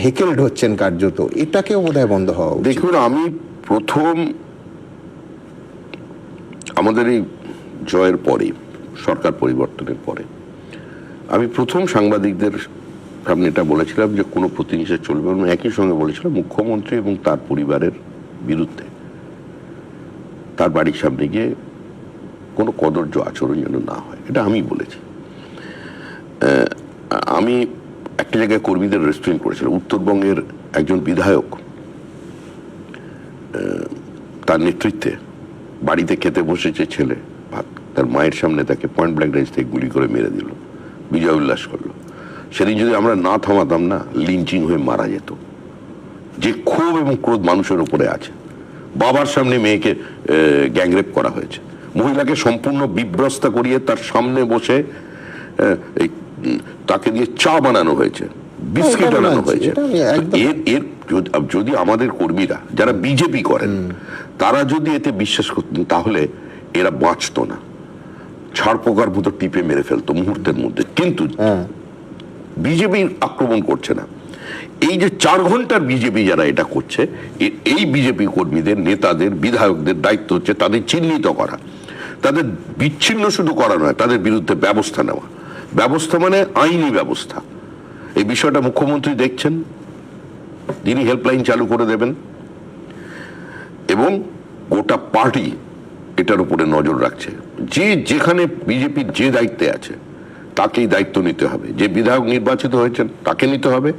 হেকেলড হচ্ছেন কার্যত, এটাকেও বোধহয় বন্ধ হওয়া উচিত। দেখুন, আমি প্রথম আমাদের এই জয়ের পরে, সরকার পরিবর্তনের পরে, আমি প্রথম সাংবাদিকদের সামনে এটা বলেছিলাম যে কোনো প্রতিহিংসা চলবে না। একই সঙ্গে বলেছিলাম মুখ্যমন্ত্রী এবং তার পরিবারের বিরুদ্ধে তার বাড়ির সামনে গিয়ে কোনো কদর্য আচরণ যেন না হয়, এটা আমি বলেছি। আমি একটা জায়গায় কর্মীদের রেস্টুরেন্ট করেছিলাম। উত্তরবঙ্গের একজন বিধায়ক তার নেতৃত্বে বাড়িতে খেতে বসেছে ছেলে ভাত, তার মায়ের সামনে তাকে পয়েন্ট ব্ল্যাঙ্ক রেঞ্জ থেকে গুলি করে মেরে দিল, বিজয় উল্লাস করলো। সেদিন যদি আমরা না থামাতাম না, লিঞ্চিং হয়ে মারা যেত। যে ক্ষোভ এবং ক্রোধ মানুষের উপরে আছে। বাবার সামনে মেয়েকে গ্যাংরেপ করা হয়েছে, মহিলাকে সম্পূর্ণ বিভ্রস্ত করিয়ে তার সামনে বসে তাকে দিয়ে চা বানানো হয়েছে, বিস্কিট বানানো হয়েছে। এর যদি আমাদের কর্মীরা যারা বিজেপি করেন তারা যদি এতে বিশ্বাস করতেন, তাহলে এরা বাঁচতো না, ছাড় পোকার মতো টিপে মেরে ফেলতো মুহূর্তের মধ্যে। কিন্তু বিজেপি আক্রমণ করছে না। এই যে 4 ঘন্টার বিজেপি যারা এটা করছে, এই বিজেপি কর্মীদের, নেতাদের, বিধায়কদের দায়িত্ব হচ্ছে তাদের চিহ্নিত করা, তাদের বিচ্ছিন্ন শুধু করা নয়, তাদের বিরুদ্ধে ব্যবস্থা নেওয়া। ব্যবস্থা মানে আইনি ব্যবস্থা। এই বিষয়টা মুখ্যমন্ত্রী দেখছেন, তিনি হেল্পলাইন চালু করে দেবেন এবং গোটা পার্টি এটার উপরে নজর রাখছে। যে যেখানে বিজেপির যে দায়িত্বে আছে তাকেই দায়িত্ব নিতে হবে। যে বিধায়ক নির্বাচিত হয়েছেন তাকে নিতে হবে,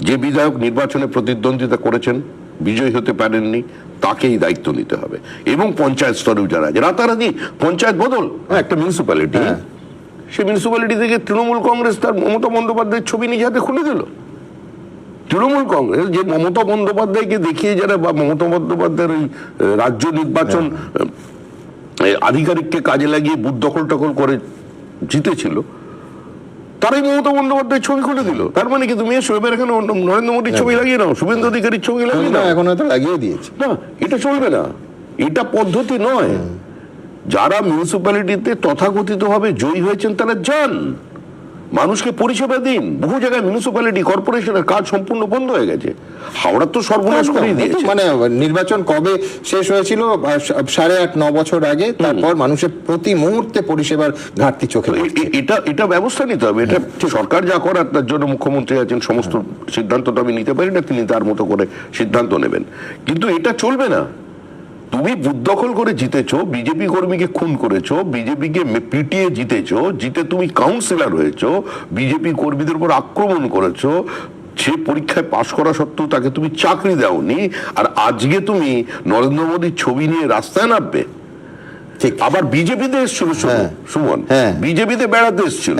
যে বিধায়ক নির্বাচনে প্রতিদ্বন্দ্বিতা করেছেন, বিজয়ী হতে পারেননি, তাকেই দায়িত্ব নিতে হবে। এবং পঞ্চায়েত স্তরেও যারা আছে, রাতারাতি পঞ্চায়েত বদল, একটা মিউনিসিপ্যালিটি, সেই মিউনিসিপ্যালিটি থেকে তৃণমূল কংগ্রেস তার মমতা বন্দ্যোপাধ্যায়ের ছবি নিজে হাতে খুলে দিল। তৃণমূল কংগ্রেস যে মমতা বন্দ্যোপাধ্যায়কে দেখিয়ে যারা, বা মমতা বন্দ্যোপাধ্যায়ের ওই রাজ্য নির্বাচন আধিকারিককে কাজে লাগিয়ে বুথ দখল টখল করে জিতেছিল, তারাই মমতা বন্দ্যোপাধ্যায়ের ছবি খুলে দিল। তার মানে কি তুমি এসো এবার এখানে নরেন্দ্র মোদীর ছবি লাগিয়ে নাও, শুভেন্দু অধিকারীর ছবি লাগিয়ে নাও। এখন হয়তো লাগিয়ে দিয়েছে। না, এটা চলবে না, এটা পদ্ধতি নয়। যারা মিউনিসিপ্যালিটিতে তথাকথিত ভাবে জয়ী হয়েছেন তারা যান, মানুষকে পরিষেবা দিন। বহু জায়গায় মিউনিসিপ্যালিটি, কর্পোরেশনের কাজ সম্পূর্ণ বন্ধ হয়ে গেছে। হাওড়া তো সর্বনাশ করেই দিয়েছে। মানে নির্বাচন কবে শেষ হয়েছিল? 8.5-9 বছর আগে। তারপর মানুষের প্রতি মুহূর্তে পরিষেবার ঘাটতি চোখে পড়ছে। এটা ব্যবস্থা নিতে হবে। এটা সরকার যা করার, তার জন্য মুখ্যমন্ত্রী আছেন, সমস্ত সিদ্ধান্ত তো আমি নিতে পারি না, তিনি তার মতো করে সিদ্ধান্ত নেবেন। কিন্তু এটা চলবে না। তুমি বুথ দখল করে জিতেছো, বিজেপি কর্মীকে খুন করেছো, বিজেপিকে পিটিয়ে জিতেছো, জিতে তুমি কাউন্সিলর হয়েছো, বিজেপি কর্মীদের উপর আক্রমণ করেছো, সে পরীক্ষায় পাশ করা সত্ত্বেও তাকে তুমি চাকরি দাওনি, আর আজকে তুমি নরেন্দ্র মোদীর ছবি নিয়ে রাস্তায় নামবে। আবার বিজেপিতে এসেছিল সুমন, বিজেপিতে বেড়াতে এসেছিল,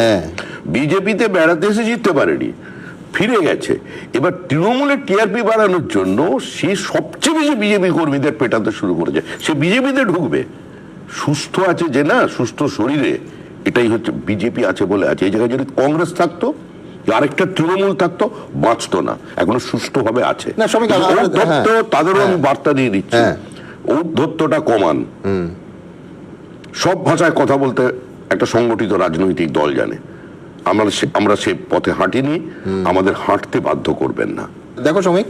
বিজেপিতে বেড়াতে এসে জিততে পারেনি, ফিরে গেছে। এবার তৃণমূলের টিআরপি বাড়ানোর জন্য সে সবচেয়ে বেশি বিজেপি কর্মীদের পেটাতে শুরু করেছে। সে বিজেপিতে ঢুকবে, সুস্থ আছে যে না, সুস্থ শরীরে। এটাই হচ্ছে বিজেপি আছে বলে আছে। এই জায়গায় যদি কংগ্রেস থাকতো, আরেকটা তৃণমূল থাকতো, বাঁচতো না। এখনো সুস্থভাবে আছে। তাদেরও আমি বার্তা দিয়ে দিচ্ছি, ঔদ্ধত্যটা কমান। সব ভাষায় কথা বলতে একটা সংগঠিত রাজনৈতিক দল জানে। আমরা সে পথে হাঁটিনি, আমাদের হাঁটতে বাধ্য করবেন না। দেখো শ্রমিক,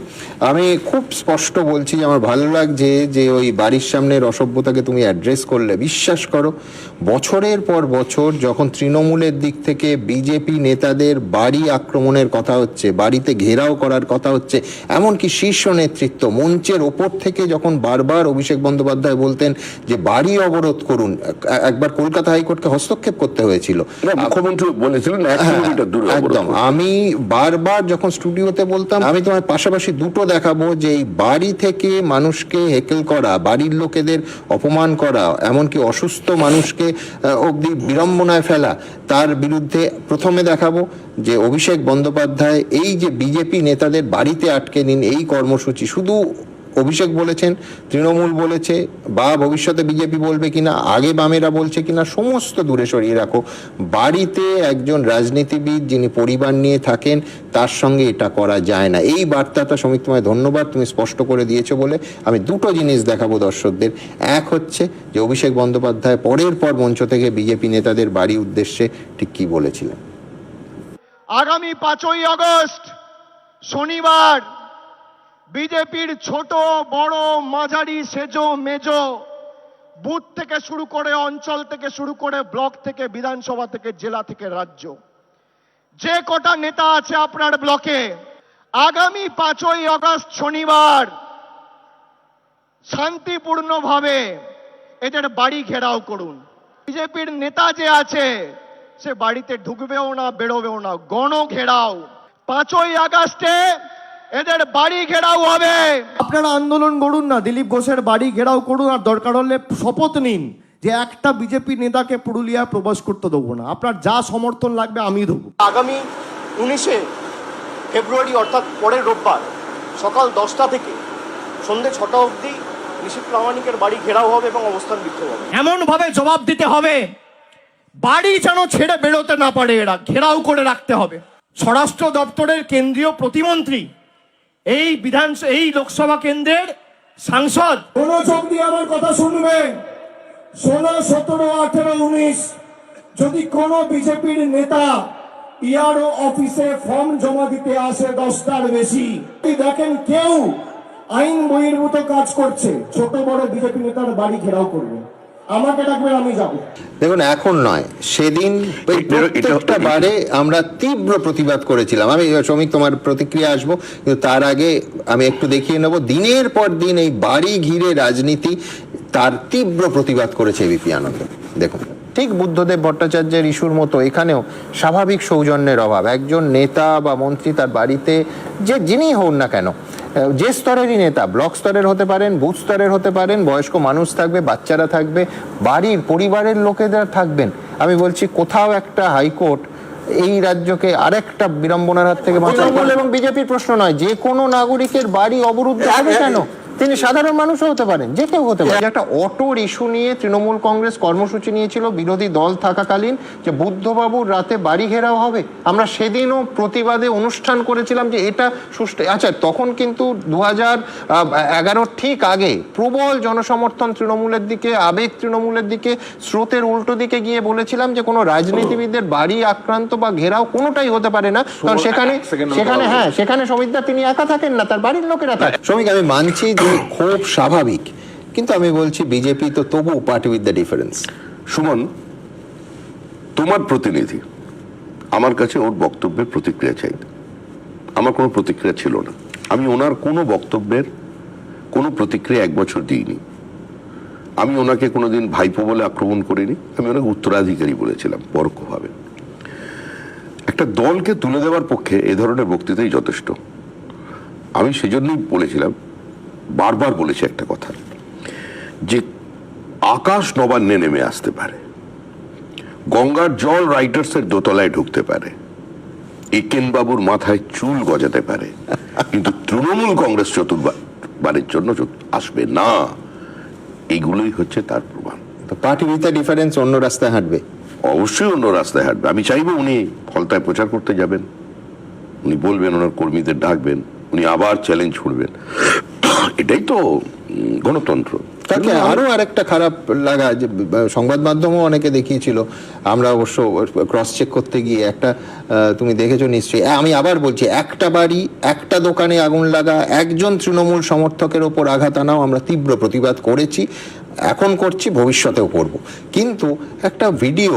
আমি খুব স্পষ্ট বলছি যে আমার ভালো লাগছে যে ওই বাড়ির সামনের অসভ্যতাকে তুমি অ্যাড্রেস করলে। বিশ্বাস করো, বছরের পর বছর যখন তৃণমূলের দিক থেকে বিজেপি নেতাদের বাড়ি আক্রমণের কথা হচ্ছে, বাড়িতে ঘেরাও করার কথা হচ্ছে, এমনকি শীর্ষ নেতৃত্ব মঞ্চের ওপর থেকে যখন বারবার অভিষেক বন্দ্যোপাধ্যায় বলতেন যে বাড়ি অবরোধ করুন, একবার কলকাতা হাইকোর্টকে হস্তক্ষেপ করতে হয়েছিল, মুখ্যমন্ত্রী বলেছিলেন একদম। আমি বারবার যখন স্টুডিওতে বলতাম, আমি তোমার পাশাপাশি দুটো দেখাবো যে এই বাড়ি থেকে মানুষকে হেকেল করা, বাড়ির লোকেদের অপমান করা, এমনকি অসুস্থ মানুষকে অবধি বিড়ম্বনায় ফেলা, তার বিরুদ্ধে প্রথমে দেখাবো যে অভিষেক বন্দ্যোপাধ্যায় এই যে বিজেপি নেতাদের বাড়িতে আটকে নিন এই কর্মসূচি শুধু অভিষেক বলেছেন, তৃণমূল বলেছে, বা ভবিষ্যতে বিজেপি বলবে কিনা, আগে বামেরা বলছে কিনা, সমস্ত দূরে সরিয়ে রাখো। বাড়িতে একজন রাজনীতিবিদ যিনি পরিবার নিয়ে থাকেন তার সঙ্গে এটা করা যায় না। এই বার্তাটা শ্রমিক, তোমায় ধন্যবাদ, তুমি স্পষ্ট করে দিয়েছো বলে। আমি দুটো জিনিস দেখাবো দর্শকদের। এক হচ্ছে যে অভিষেক বন্দ্যোপাধ্যায় পরের পর মঞ্চ থেকে বিজেপি নেতাদের বাড়ি উদ্দেশ্যে ঠিক কি বলেছিলেন। আগামী 5ই আগস্ট শনিবার বিজেপির ছোট বড় মাঝারি সেজো মেজো বুথ থেকে শুরু করে, অঞ্চল থেকে শুরু করে, ব্লক থেকে, বিধানসভা থেকে, জেলা থেকে, রাজ্য, যে কটা নেতা আছে আপনার ব্লকে, আগামী 5ই আগস্ট শনিবার শান্তিপূর্ণভাবে এদের বাড়ি ঘেরাও করুন। বিজেপির নেতা যে আছে সে বাড়িতে ঢুকবেও না, বেরোবেও না, গণ ঘেরাও। 5ই আগস্টে এদের বাড়ি ঘেরাও হবে। আপনারা আন্দোলন করুন না, দিলীপ ঘোষের বাড়ি ঘেরাও করুন, আর দরকার হলে শপথ নিন যে একটা বিজেপি নেতাকে পুরুলিয়া প্রবেশ করতে দেবো না। আপনার যা সমর্থন লাগবে আমি দেবো। আগামী 19শে ফেব্রুয়ারি অর্থাৎ পরের রোববার সকাল 10টা থেকে সন্ধ্যে 6টা অবধি নিশীথ প্রামাণিকের বাড়ি ঘেরাও হবে এবং অবস্থান বিক্ষোভ হবে। এমন ভাবে জবাব দিতে হবে বাড়ি যেন ছেড়ে বেরোতে না পারে, এরা ঘেরাও করে রাখতে হবে। স্বরাষ্ট্র দপ্তরের কেন্দ্রীয় প্রতিমন্ত্রী, এই লোকসভা কেন্দ্রের সাংসদ, মনোযোগ দিয়ে আমার কথা শুনবে। 16, 17, 18, 19 যদি কোনো বিজেপির নেতা ইআরও অফিসে ফর্ম জমা দিতে আসে 10টার বেশি, দেখেন কেউ আইন বহির্ভূত কাজ করছে, ছোট বড় বিজেপি নেতার বাড়ি ঘেরাও করবে, আমাকে ডাকবেন, আমি যাব। দেখুন, এখন নয়, সেদিন প্রত্যেকটা বারে আমরা তীব্র প্রতিবাদ করেছিলাম। আমি শ্রমিক তোমার প্রতিক্রিয়া আসবো, কিন্তু তার আগে আমি একটু দেখিয়ে নেব দিনের পর দিন এই বাড়ি ঘিরে রাজনীতি, তার তীব্র প্রতিবাদ করেছে এবিপি আনন্দ। দেখুন, ঠিক বুদ্ধদেব ভট্টাচার্যের ইস্যুর মতো এখানেও স্বাভাবিক সৌজন্যের অভাব। একজন নেতা বা মন্ত্রী তার বাড়িতে, যে যিনি হন না কেন, যে স্তরেরই নেতা, ব্লক স্তরের হতে পারেন, বুথ স্তরের হতে পারেন, বয়স্ক মানুষ থাকবে, বাচ্চারা থাকবে, বাড়ির পরিবারের লোকেরা থাকবেন। আমি বলছি কোথাও একটা হাইকোর্ট এই রাজ্যকে আরেকটা বিড়ম্বনার হাত থেকে বাঁচাতে পারবে। এবং বিজেপির প্রশ্ন নয়, যে কোনো নাগরিকের বাড়ি অবরুদ্ধ হবে কেন? তিনি সাধারণ মানুষও হতে পারেন, যে কেউ হতে পারে। একটা অটোর ইস্যু নিয়ে তৃণমূল কংগ্রেস কর্মসূচি নিয়েছিল বিরোধী দল থাকাকালীন, যে বুদ্ধবাবুর রাতে বাড়ি ঘেরাও হবে। আমরা সেদিনও প্রতিবাদে অনুষ্ঠান করেছিলাম যে এটা সুষ্ঠু। আচ্ছা, তখন কিন্তু 2011 ঠিক আগে প্রবল জনসমর্থন তৃণমূলের দিকে, আবেগ তৃণমূলের দিকে, স্রোতের উল্টো দিকে গিয়ে বলেছিলাম যে কোনো রাজনীতিবিদের বাড়ি আক্রান্ত বা ঘেরাও কোনোটাই হতে পারে না, কারণ সেখানে সমিতদা তিনি একা থাকেন না, তার বাড়ির লোকেরা থাকে। শ্রমিক, আমি মানছি খুব স্বাভাবিক, কিন্তু আমি বলছি বিজেপি তো তবু party with the difference. Suman, তোমার প্রতিনিধি আমার কাছে ওর বক্তব্যের প্রতিক্রিয়া চাই। আমার কোনো প্রতিক্রিয়া ছিল না। আমি ওনার কোনো বক্তব্যের কোনো প্রতিক্রিয়া 1 বছর দিইনি। আমি ওনাকে কোনোদিন ভাইপো বলে আক্রমণ করিনি। আমি ওনাকে উত্তরাধিকারী বলেছিলাম পরোক্ষভাবে। একটা দলকে তুলে দেওয়ার পক্ষে এ ধরনের বক্তৃতাই যথেষ্ট। আমি সেজন্যই বলেছিলাম, বারবার বলেছি একটা কথা, যে আকাশ নবান্নে নেমে আসতে পারে, গঙ্গার জল রাইটার্সের দোতলায় ঢুকতে পারে, একেন বাবুর মাথায় চুল গজাতে পারে, কিন্তু তৃণমূল কংগ্রেস চতুর্থবারের জন্য আসবে না। এইগুলোই হচ্ছে তার প্রমাণ। পার্টি উইথ দ্য ডিফারেন্স অন্য রাস্তায় হাঁটবে, অবশ্যই অন্য রাস্তায় হাঁটবে। আমি চাইবো উনি ফলতায় প্রচার করতে যাবেন, উনি বলবেন, ওনার কর্মীদের ডাকবেন, উনি আবার চ্যালেঞ্জ ছুড়বেন। এটাই তো গণতন্ত্র। তাকে আরো আরেকটা খারাপ লাগা, যে সংবাদ মাধ্যমও অনেকে দেখিয়েছিল, আমরা অবশ্য ক্রস চেক করতে গিয়ে একটা, তুমি দেখেছো নিশ্চয়ই, আমি আবার বলছি, একটা বাড়ি, একটা দোকানে আগুন লাগা, একজন তৃণমূল সমর্থকের ওপর আঘাত আনাও আমরা তীব্র প্রতিবাদ করেছি, এখন করছি, ভবিষ্যতেও করব। কিন্তু একটা ভিডিও,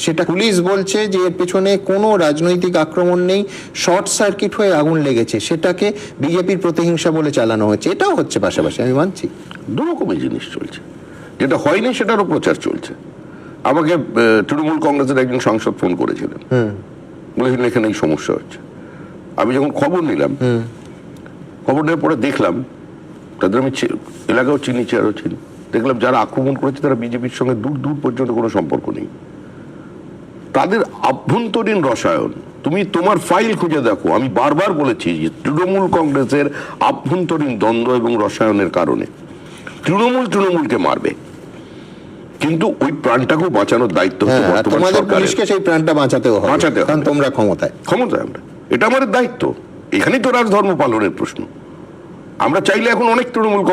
সেটা পুলিশ বলছে যে এর পেছনে কোনো রাজনৈতিক আক্রমণ নেই, শর্ট সার্কিট হয়ে আগুন লেগেছে, সেটাকে বিজেপির প্রতিহিংসা বলে চালানো হচ্ছে। এটাও হচ্ছে পাশাপাশি, আমি মানছি। দু রকমের জিনিস চলছে, যেটা হয়নি সেটারও প্রচার চলছে। আমাকে তৃণমূল কংগ্রেসের একজন সাংসদ ফোন করেছিলেন, বলেছিলেন এখানে এই সমস্যা হচ্ছে। আমি যখন খবর নিলাম, খবর নেওয়ার পরে দেখলাম তাদের আমি এলাকাও চিনি, চেয়ারও চিনি, দেখলাম যারা আক্রমণ করেছে তারা বিজেপির সঙ্গে দূর দূর পর্যন্ত কোনো সম্পর্ক নেই। তাদের আভ্যন্তরীণ রসায়ন তুমি তোমার ফাইল খুঁজে দেখো। আমি বারবার বলেছি যে তৃণমূল কংগ্রেসের আভ্যন্তরীণ দ্বন্দ্ব এবং রসায়নের কারণে তৃণমূলকে মারবে, কিন্তু ওই প্রাণটাকেও বাঁচানোর দায়িত্ব হচ্ছে বর্তমান তোমাদের সরকারের। পুলিশকে সেই প্রাণটা বাঁচাতেও হবে, কারণ তোমরা ক্ষমতায় আমরা, এটা আমাদের দায়িত্ব। এখানেই তো রাজধর্ম পালনের প্রশ্ন। আমরা চাইলে এখন অনেক তৃণমূল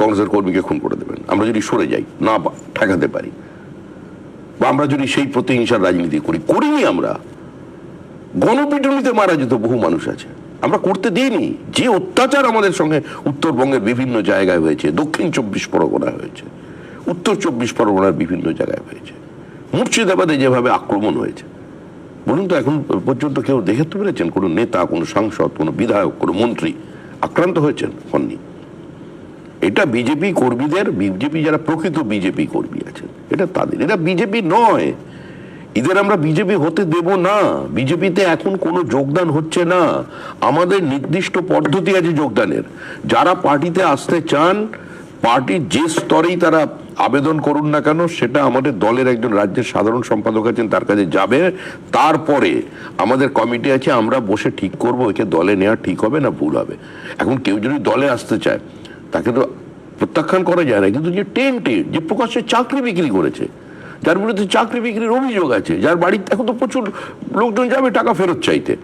কংগ্রেসের কর্মীকে খুন করে দেবেন, আমরা যদি সরে যাই, না ঠেকাতে পারি, বা আমরা যদি সেই প্রতিহিংসার রাজনীতি করিনি। আমরা গণপিটুনিতে মারা যেত বহু মানুষ আছে, আমরা করতে দিইনি। যে অত্যাচার আমাদের সঙ্গে উত্তরবঙ্গের বিভিন্ন জায়গায় হয়েছে, দক্ষিণ 24 পরগনায় হয়েছে, উত্তর 24 পরগনার বিভিন্ন জায়গায় হয়েছে, মুর্শিদাবাদে যেভাবে আক্রমণ হয়েছে, বলুন তো এখন পর্যন্ত কেউ দেখে তো পেরেছেন কোনো নেতা, কোনো সাংসদ, কোনো বিধায়ক, কোনো মন্ত্রী আক্রান্ত হয়েছেন? হননি। এটা বিজেপি কর্মীদের, বিজেপি যারা প্রকৃত বিজেপি কর্মী আছেন, এটা তাদের, এটা বিজেপি নয়। এদের আমরা বিজেপি হতে দেব না। বিজেপিতে এখন কোনো যোগদান হচ্ছে না। আমাদের নির্দিষ্ট পদ্ধতি আছে যোগদানের। যারা পার্টিতে আসতে চান, পার্টির যে স্তরেই তারা আবেদন করুন না কেন, সেটা আমাদের দলের একজন রাজ্যের সাধারণ সম্পাদক আছেন, তার কাছে যাবে। তারপরে আমাদের কমিটি আছে, আমরা বসে ঠিক করব একে দলে নেওয়া ঠিক হবে না ভুল হবে। এখন কেউ যদি দলে আসতে চায়, তাকে তো প্রত্যাখ্যান করা যায় না, কিন্তু যে টেন্টেড, যে প্রকাশ্যে চাকরি বিক্রি করেছে, যার বিরুদ্ধে চাকরি বিক্রির অভিযোগ আছে, যার বাড়িতে এখন তো প্রচুর লোকজন যাবে টাকা ফেরত চাইতে,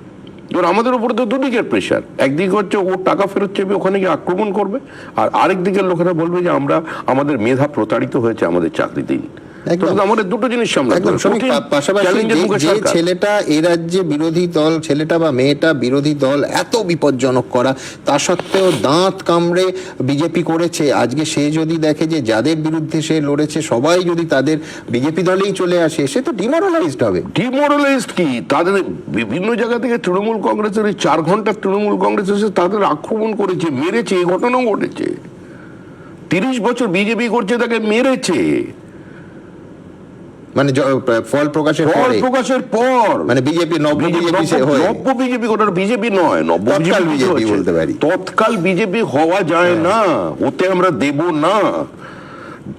এবার আমাদের উপরে তো দুদিকের প্রেশার। একদিকে হচ্ছে ও টাকা ফেরত চাইবে, ওখানে গিয়ে আক্রমণ করবে, আর আরেক দিকের লোকেরা বলবে যে আমাদের মেধা প্রতারিত হয়েছে, আমাদের চাকরি দিন। আমাদের দুটো জিনিস পাশাপাশি যে ছেলেটা এ রাজ্যে বিরোধী দল, ছেলেটা বা মেয়েটা বিরোধী দল এত বিপজ্জনক করা, তা সত্ত্বেও দাঁত কামড়ে বিজেপি করেছে, আজকে সে যদি দেখে যে যাদের বিরুদ্ধে সে লড়েছে সবাই যদি তাদের বিজেপি দলেই চলে আসে, সে তো ডিমোরালাইজড হবে। ডিমোরালাইজড কি, তাদের বিভিন্ন জায়গা থেকে তৃণমূল কংগ্রেসের এই 4 ঘন্টার তৃণমূল কংগ্রেস এসে তাদের আক্রমণ করেছে, মেরেছে, এই ঘটনাও ঘটেছে। 30 বছর বিজেপি করছে, তাকে মেরেছে, মানে ফল প্রকাশের পর, মানে বিজেপি নব্য বিজেপি কোটার বিজেপি নয়, নব্য বিজেপি বলতে পারি। তৎকাল বিজেপি হওয়া যায় না, হতে আমরা দেব না।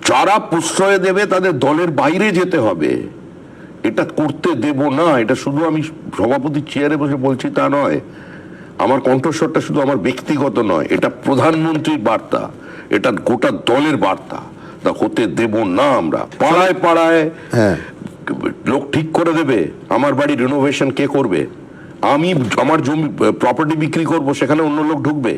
যারা প্রশ্রয় দেবে তাদের দলের বাইরে যেতে হবে, এটা করতে দেব না। এটা শুধু আমি সভাপতির চেয়ারে বসে বলছি তা নয়, আমার কণ্ঠস্বরটা শুধু আমার ব্যক্তিগত নয়, এটা প্রধানমন্ত্রীর বার্তা, এটা গোটা দলের বার্তা। তা হতে দেব না আমরা। পাড়ায় পাড়ায় লোক ঠিক করে দেবে আমার বাড়ি রিনোভেশন কে করবে, আমি আমার জমি প্রপার্টি বিক্রি করব, সেখানে অন্য লোক ঢুকবে,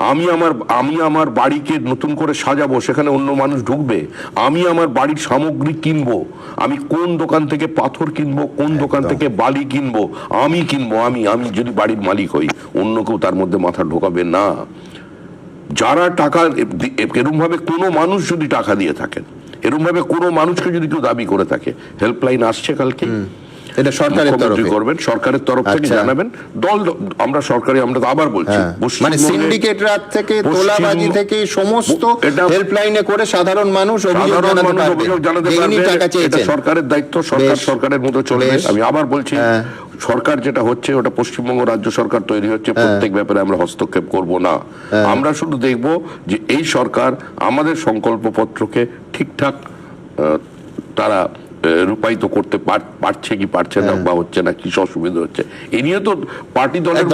আমি আমার বাড়িকে নতুন করে সাজাবো, সেখানে অন্য মানুষ ঢুকবে, আমি আমার বাড়ির সামগ্রী কিনবো, আমি কোন দোকান থেকে পাথর কিনবো, কোন দোকান থেকে বালি কিনবো, আমি কিনবো, আমি যদি বাড়ির মালিক হই, অন্য কেউ তার মধ্যে মাথা ঢোকাবে না। যারা টাকা এরকম ভাবে কোনো মানুষ যদি টাকা দিয়ে থাকেন, এরকম ভাবে কোনো মানুষকে যদি কেউ দাবি করে থাকে, হেল্পলাইন আসছে কালকে, এটা সরকারের তরফে করবেন, সরকারের তরফ থেকে জানাবেন। দল আমরা সরকারি, আমরা তো আবার বলছি, মানে সিন্ডিকেট রাত থেকে তোলাবাজি থেকে সমস্ত হেল্পলাইনে করে সাধারণ মানুষ অভিযোগ জানাতে পারবে। এটা সরকারের দায়িত্ব, সরকারের মতো চলবে। আমি আবার বলছি, সরকার যেটা হচ্ছে ওটা পশ্চিমবঙ্গ রাজ্য সরকার তৈরি হচ্ছে, প্রত্যেক ব্যাপারে আমরা হস্তক্ষেপ করব না। আমরা শুধু দেখব যে এই সরকার আমাদের সংকল্পপত্রকে ঠিকঠাক তারা রূপায়িত করতে পারছে কি পারছে না, বা হচ্ছে না, কি অসুবিধা হচ্ছে, এ নিয়ে তো পার্টি দলের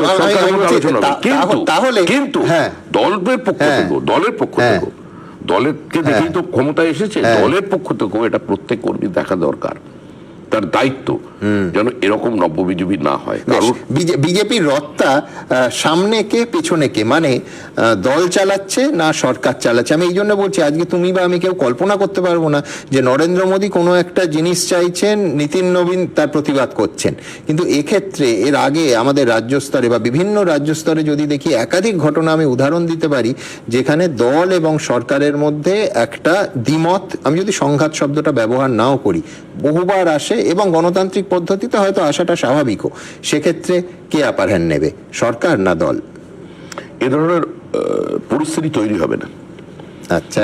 আলোচনা হবে। কিন্তু দলের পক্ষ থেকে, দলেরকে দেখেই তো ক্ষমতায় এসেছে, দলের পক্ষ থেকেও এটা প্রত্যেক কর্মী দেখা দরকার, তার দায়িত্ব যেন এরকম নব্য বিজেপি না হয়। বিজেপির রত্তা সামনে কে পেছনে কে, মানে দল চালাচ্ছে না সরকার চালাচ্ছে। আমি এই জন্য বলছি, আজকে তুমি বা আমি কেউ কল্পনা করতে পারবো না যে নরেন্দ্র মোদী কোনো একটা জিনিস চাইছেন, নীতিন নবীন তার প্রতিবাদ করছেন, কিন্তু এক্ষেত্রে এর আগে আমাদের রাজ্য স্তরে বা বিভিন্ন রাজ্য স্তরে যদি দেখি, একাধিক ঘটনা আমি উদাহরণ দিতে পারি যেখানে দল এবং সরকারের মধ্যে একটা দ্বিমত, আমি যদি সংঘাত শব্দটা ব্যবহার নাও করি, বহুবার আসে, এবং গণতান্ত্রিক পদ্ধতিতে হয়তো আসাটা স্বাভাবিকও। সেক্ষেত্রে কে আপার হ্যান্ড নেবে, সরকার না দল? এ ধরনের পরিস্থিতি তৈরি হবে না। আচ্ছা,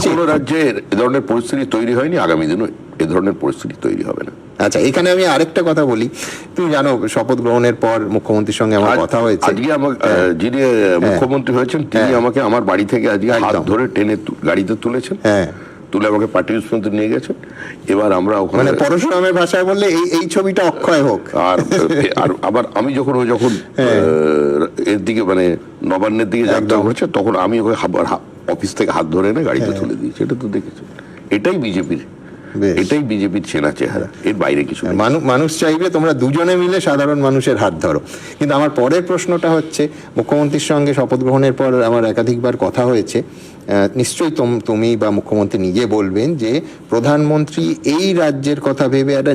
কোন রাজ্যের এ ধরনের পরিস্থিতি তৈরি হয়নি, আগামী দিনও এ ধরনের পরিস্থিতি তৈরি হবে না। আচ্ছা, এখানে আমি আরেকটা কথা বলি। তুমি জানো, শপথ গ্রহণের পর মুখ্যমন্ত্রীর সঙ্গে আমার কথা হয়েছে। আজকে যিনি মুখ্যমন্ত্রী হয়েছেন তিনি আমাকে আমার বাড়ি থেকে আজকে হাত ধরে টেনে গাড়িতে তুলেছেন, তুলে আমাকে পার্টি অফিস পর্যন্ত নিয়ে গেছে। এবার আমরা ওখানে মানে পরশুরামের ভাষায় বললে এই ছবিটা অক্ষয় হোক। আর আবার আমি যখন এর দিকে মানে নবান্নের দিকে যাত্রা হচ্ছে, তখন আমি ওকে অফিস থেকে হাত ধরে এনে গাড়িতে তুলে দিয়েছি। এটা তো দেখেছো, এটাই বিজেপির চেনা চেহারা, এর বাইরে কিছু নেই। মানুষ চাইবে তোমরা দুজনে মিলে সাধারণ মানুষের হাত ধরো। কিন্তু আমার পরের প্রশ্নটা হচ্ছে, মুখ্যমন্ত্রীর সঙ্গে শপথ গ্রহণের পর আমার একাধিকবার কথা হয়েছে, নিশ্চয়ই তুমি বা মুখ্যমন্ত্রী নিজে বলবেন যে প্রধানমন্ত্রী এই রাজ্যের কথা ভেবে একটা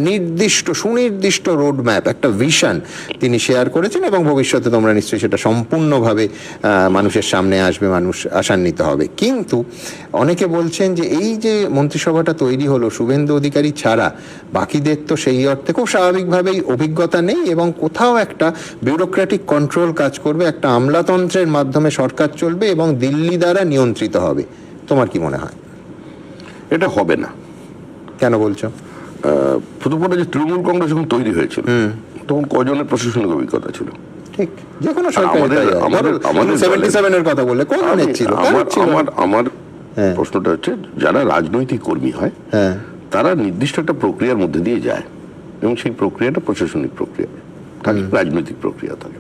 সুনির্দিষ্ট রোড ম্যাপ, একটা ভিশন তিনি শেয়ার করেছেন, এবং ভবিষ্যতে তোমরা নিশ্চয়ই সেটা সম্পূর্ণভাবে মানুষের সামনে আসবে, মানুষ আশান্বিত হবে। কিন্তু অনেকে বলছেন যে এই যে মন্ত্রিসভাটা তৈরি হলো, শুভেন্দু অধিকারী ছাড়া বাকিদের তো সেই অর্থে খুব স্বাভাবিকভাবেই অভিজ্ঞতা নেই, এবং কোথাও একটা বিউরোক্রেটিক কন্ট্রোল কাজ করবে, একটা আমলাতন্ত্রের মাধ্যমে সরকার চলবে এবং দিল্লি দ্বারা নিয়ন্ত্রিত হবে। তোমার কি মনে হয়? এটা হবে না। কেন বলছো? প্রথমত যে তৃণমূল কংগ্রেস যখন তৈরি হয়েছিল তখন কজনের প্রশাসনিক অভিজ্ঞতা ছিল? ঠিক, যে কোনো সরকার। আমাদের 77 এর কথা বললে কজনের ছিল? আমার প্রশ্নটা হচ্ছে, যারা রাজনৈতিক কর্মী হয় তারা নির্দিষ্ট একটা প্রক্রিয়ার মধ্যে দিয়ে যায়, এবং সেই প্রক্রিয়াটা প্রশাসনিক প্রক্রিয়া থাকে, রাজনৈতিক প্রক্রিয়া থাকে।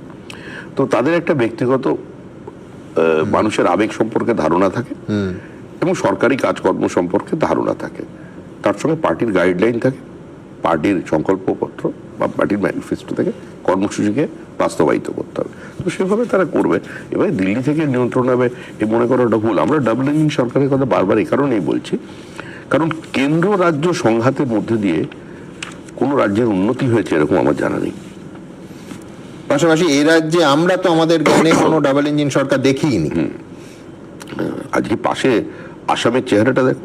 তো তাদের একটা ব্যক্তিগত মানুষের আবেগ সম্পর্কে ধারণা থাকে, এবং সরকারি কাজকর্ম সম্পর্কে ধারণা থাকে। তার সঙ্গে পার্টির গাইডলাইন থাকে, পার্টির সংকল্পপত্র বা পার্টির ম্যানিফেস্টো থেকে কর্মসূচিকে বাস্তবায়িত করতে হবে। তো সেভাবে তারা করবে। এবার দিল্লি থেকে নিয়ন্ত্রণ হবে এই মনে করাটা ভুল। আমরা ডাবল ইঞ্জিন সরকারের কথা বারবার এই কারণেই বলছি, কারণ কেন্দ্র রাজ্য সংঘাতের মধ্যে দিয়ে কোনো রাজ্যের উন্নতি হয়েছে এরকম আমার জানা নেই। পাশাপাশি এই রাজ্যে আমরা তো আমাদের জ্ঞানে কোনো ডাবল ইঞ্জিন সরকার দেখিনি। আজকে পাশে আসামের চেহারাটা দেখো,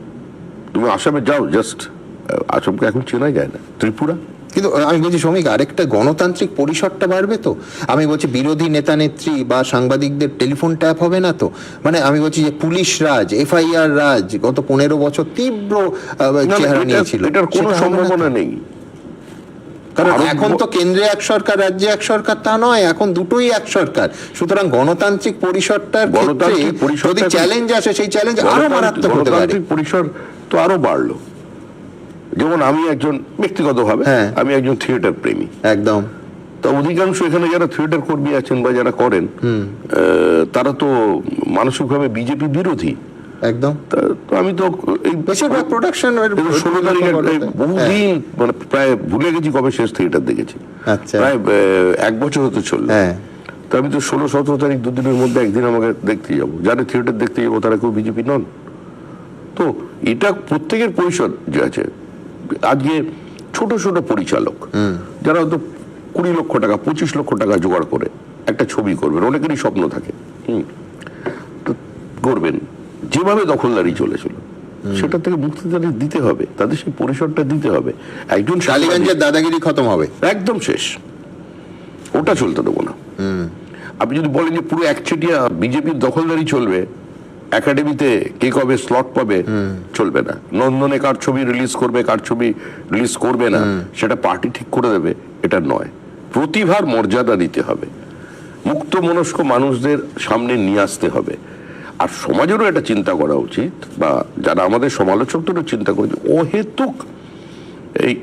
তুমি আসামে যাও, জাস্ট আসামকে এখন চেনা যায় না। ত্রিপুরা। কিন্তু আমি বলছি শ্রমিক, আরেকটা গণতান্ত্রিক পরিসরটা বাড়বে তো। আমি বলছি বিরোধী নেতা নেত্রী বা সাংবাদিকদের টেলিফোন ট্যাপ হবে না তো। মানে আমি বলছি যে পুলিশ রাজ, FIR রাজ গত 15 বছর তীব্র চেহারা নিয়েছিল, এটার কোনো সম্ভাবনা নেই। কারণ এখন তো কেন্দ্রে এক সরকার, রাজ্যে এক সরকার, তা নয়, এখন দুটোই এক সরকার। সুতরাং গণতান্ত্রিক পরিসরটার যদি চ্যালেঞ্জ আসে, সেই চ্যালেঞ্জ আরো মারাত্মক হতে পারে। গণতান্ত্রিক পরিসর তো আরো বাড়লো। যেমন আমি একজন ব্যক্তিগতভাবে আমি একজন থিয়েটার প্রেমী, একদম। তো অধিকাংশ এখানে যারা থিয়েটার কর্মী আছেন বা যারা করেন তারা তো মানসিকভাবে বিজেপি বিরোধী, একদম। তো আমি তো এই বেশিরভাগ প্রোডাকশন 16 তারিখে বহুদিন, মানে প্রায় ভুলে গেছি কবে শেষ থিয়েটার দেখেছি, প্রায় 1 বছর হতে চললো। তো আমি তো 16-17 তারিখ দুদিনের মধ্যে একদিন আমাকে দেখতে যাবো, যারা থিয়েটার দেখতে যাবো তারা কেউ বিজেপি নন। তো এটা প্রত্যেকের পরিসর যে আছে। আজকে ছোট ছোট পরিচালক যারা হয়তো 20 লক্ষ টাকা 25 লক্ষ টাকা জোগাড় করে একটা ছবি করবেন, অনেকেরই স্বপ্ন থাকে, তো করবেন, যেভাবে দখলদারি চলেছিল সেটা থেকে মুক্তি তাদের দিতে হবে, তাদের সেই পরিসরটা দিতে হবে। একজন টালিগঞ্জের দাদাগিরি খতম হবে, একদম শেষ, ওটা চলতে দেবো না। আপনি যদি বলেন যে পুরো একচেটিয়া বিজেপির দখলদারি চলবে, একাডেমিতে কে কবে স্লট পাবে, চলবে না। নন্দনে কার ছবি রিলিজ করবে, কার ছবি রিলিজ করবে না, সেটা পার্টি ঠিক করে দেবে, এটা নয়। প্রতিভার মর্যাদা দিতে হবে, মুক্ত মনস্ক মানুষদের সামনে নিয়ে আসতে হবে। আর সমাজেরও এটা চিন্তা করা উচিত, বা যারা আমাদের সমালোচকদেরও চিন্তা করেছে, অহেতুক এই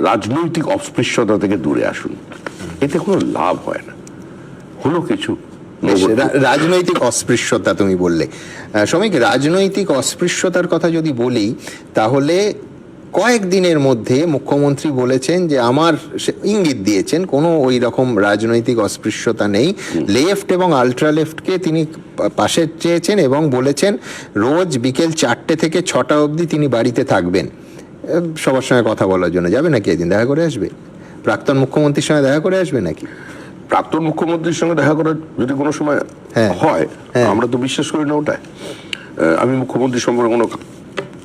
রাজনৈতিক অস্পৃশ্যতা থেকে দূরে আসুন, এতে কোনো লাভ হয় না। হলো কিছু রাজনৈতিক অস্পৃশ্যতা তুমি বললে শ্রমিক, রাজনৈতিক অস্পৃশ্যতার কথা যদি বলি, তাহলে কয়েকদিনের মধ্যে মুখ্যমন্ত্রী বলেছেন যে আমার ইঙ্গিত দিয়েছেন কোনো ওই রকম রাজনৈতিক অস্পৃশ্যতা নেই। লেফট এবং আলট্রা লেফটকে তিনি পাশে চেয়েছেন এবং বলেছেন রোজ বিকেল 4টে থেকে 6টা অবধি তিনি বাড়িতে থাকবেন। সবার সঙ্গে কথা বলার জন্য যাবে নাকি? এদিন দেখা করে আসবে? প্রাক্তন মুখ্যমন্ত্রীর সঙ্গে দেখা করে আসবে নাকি? প্রাক্তন মুখ্যমন্ত্রীর সঙ্গে দেখা করার যদি কোনো সময় হয়, আমরা তো বিশ্বাস করি না ওটাই। আমি মুখ্যমন্ত্রী সম্পর্কে কোনো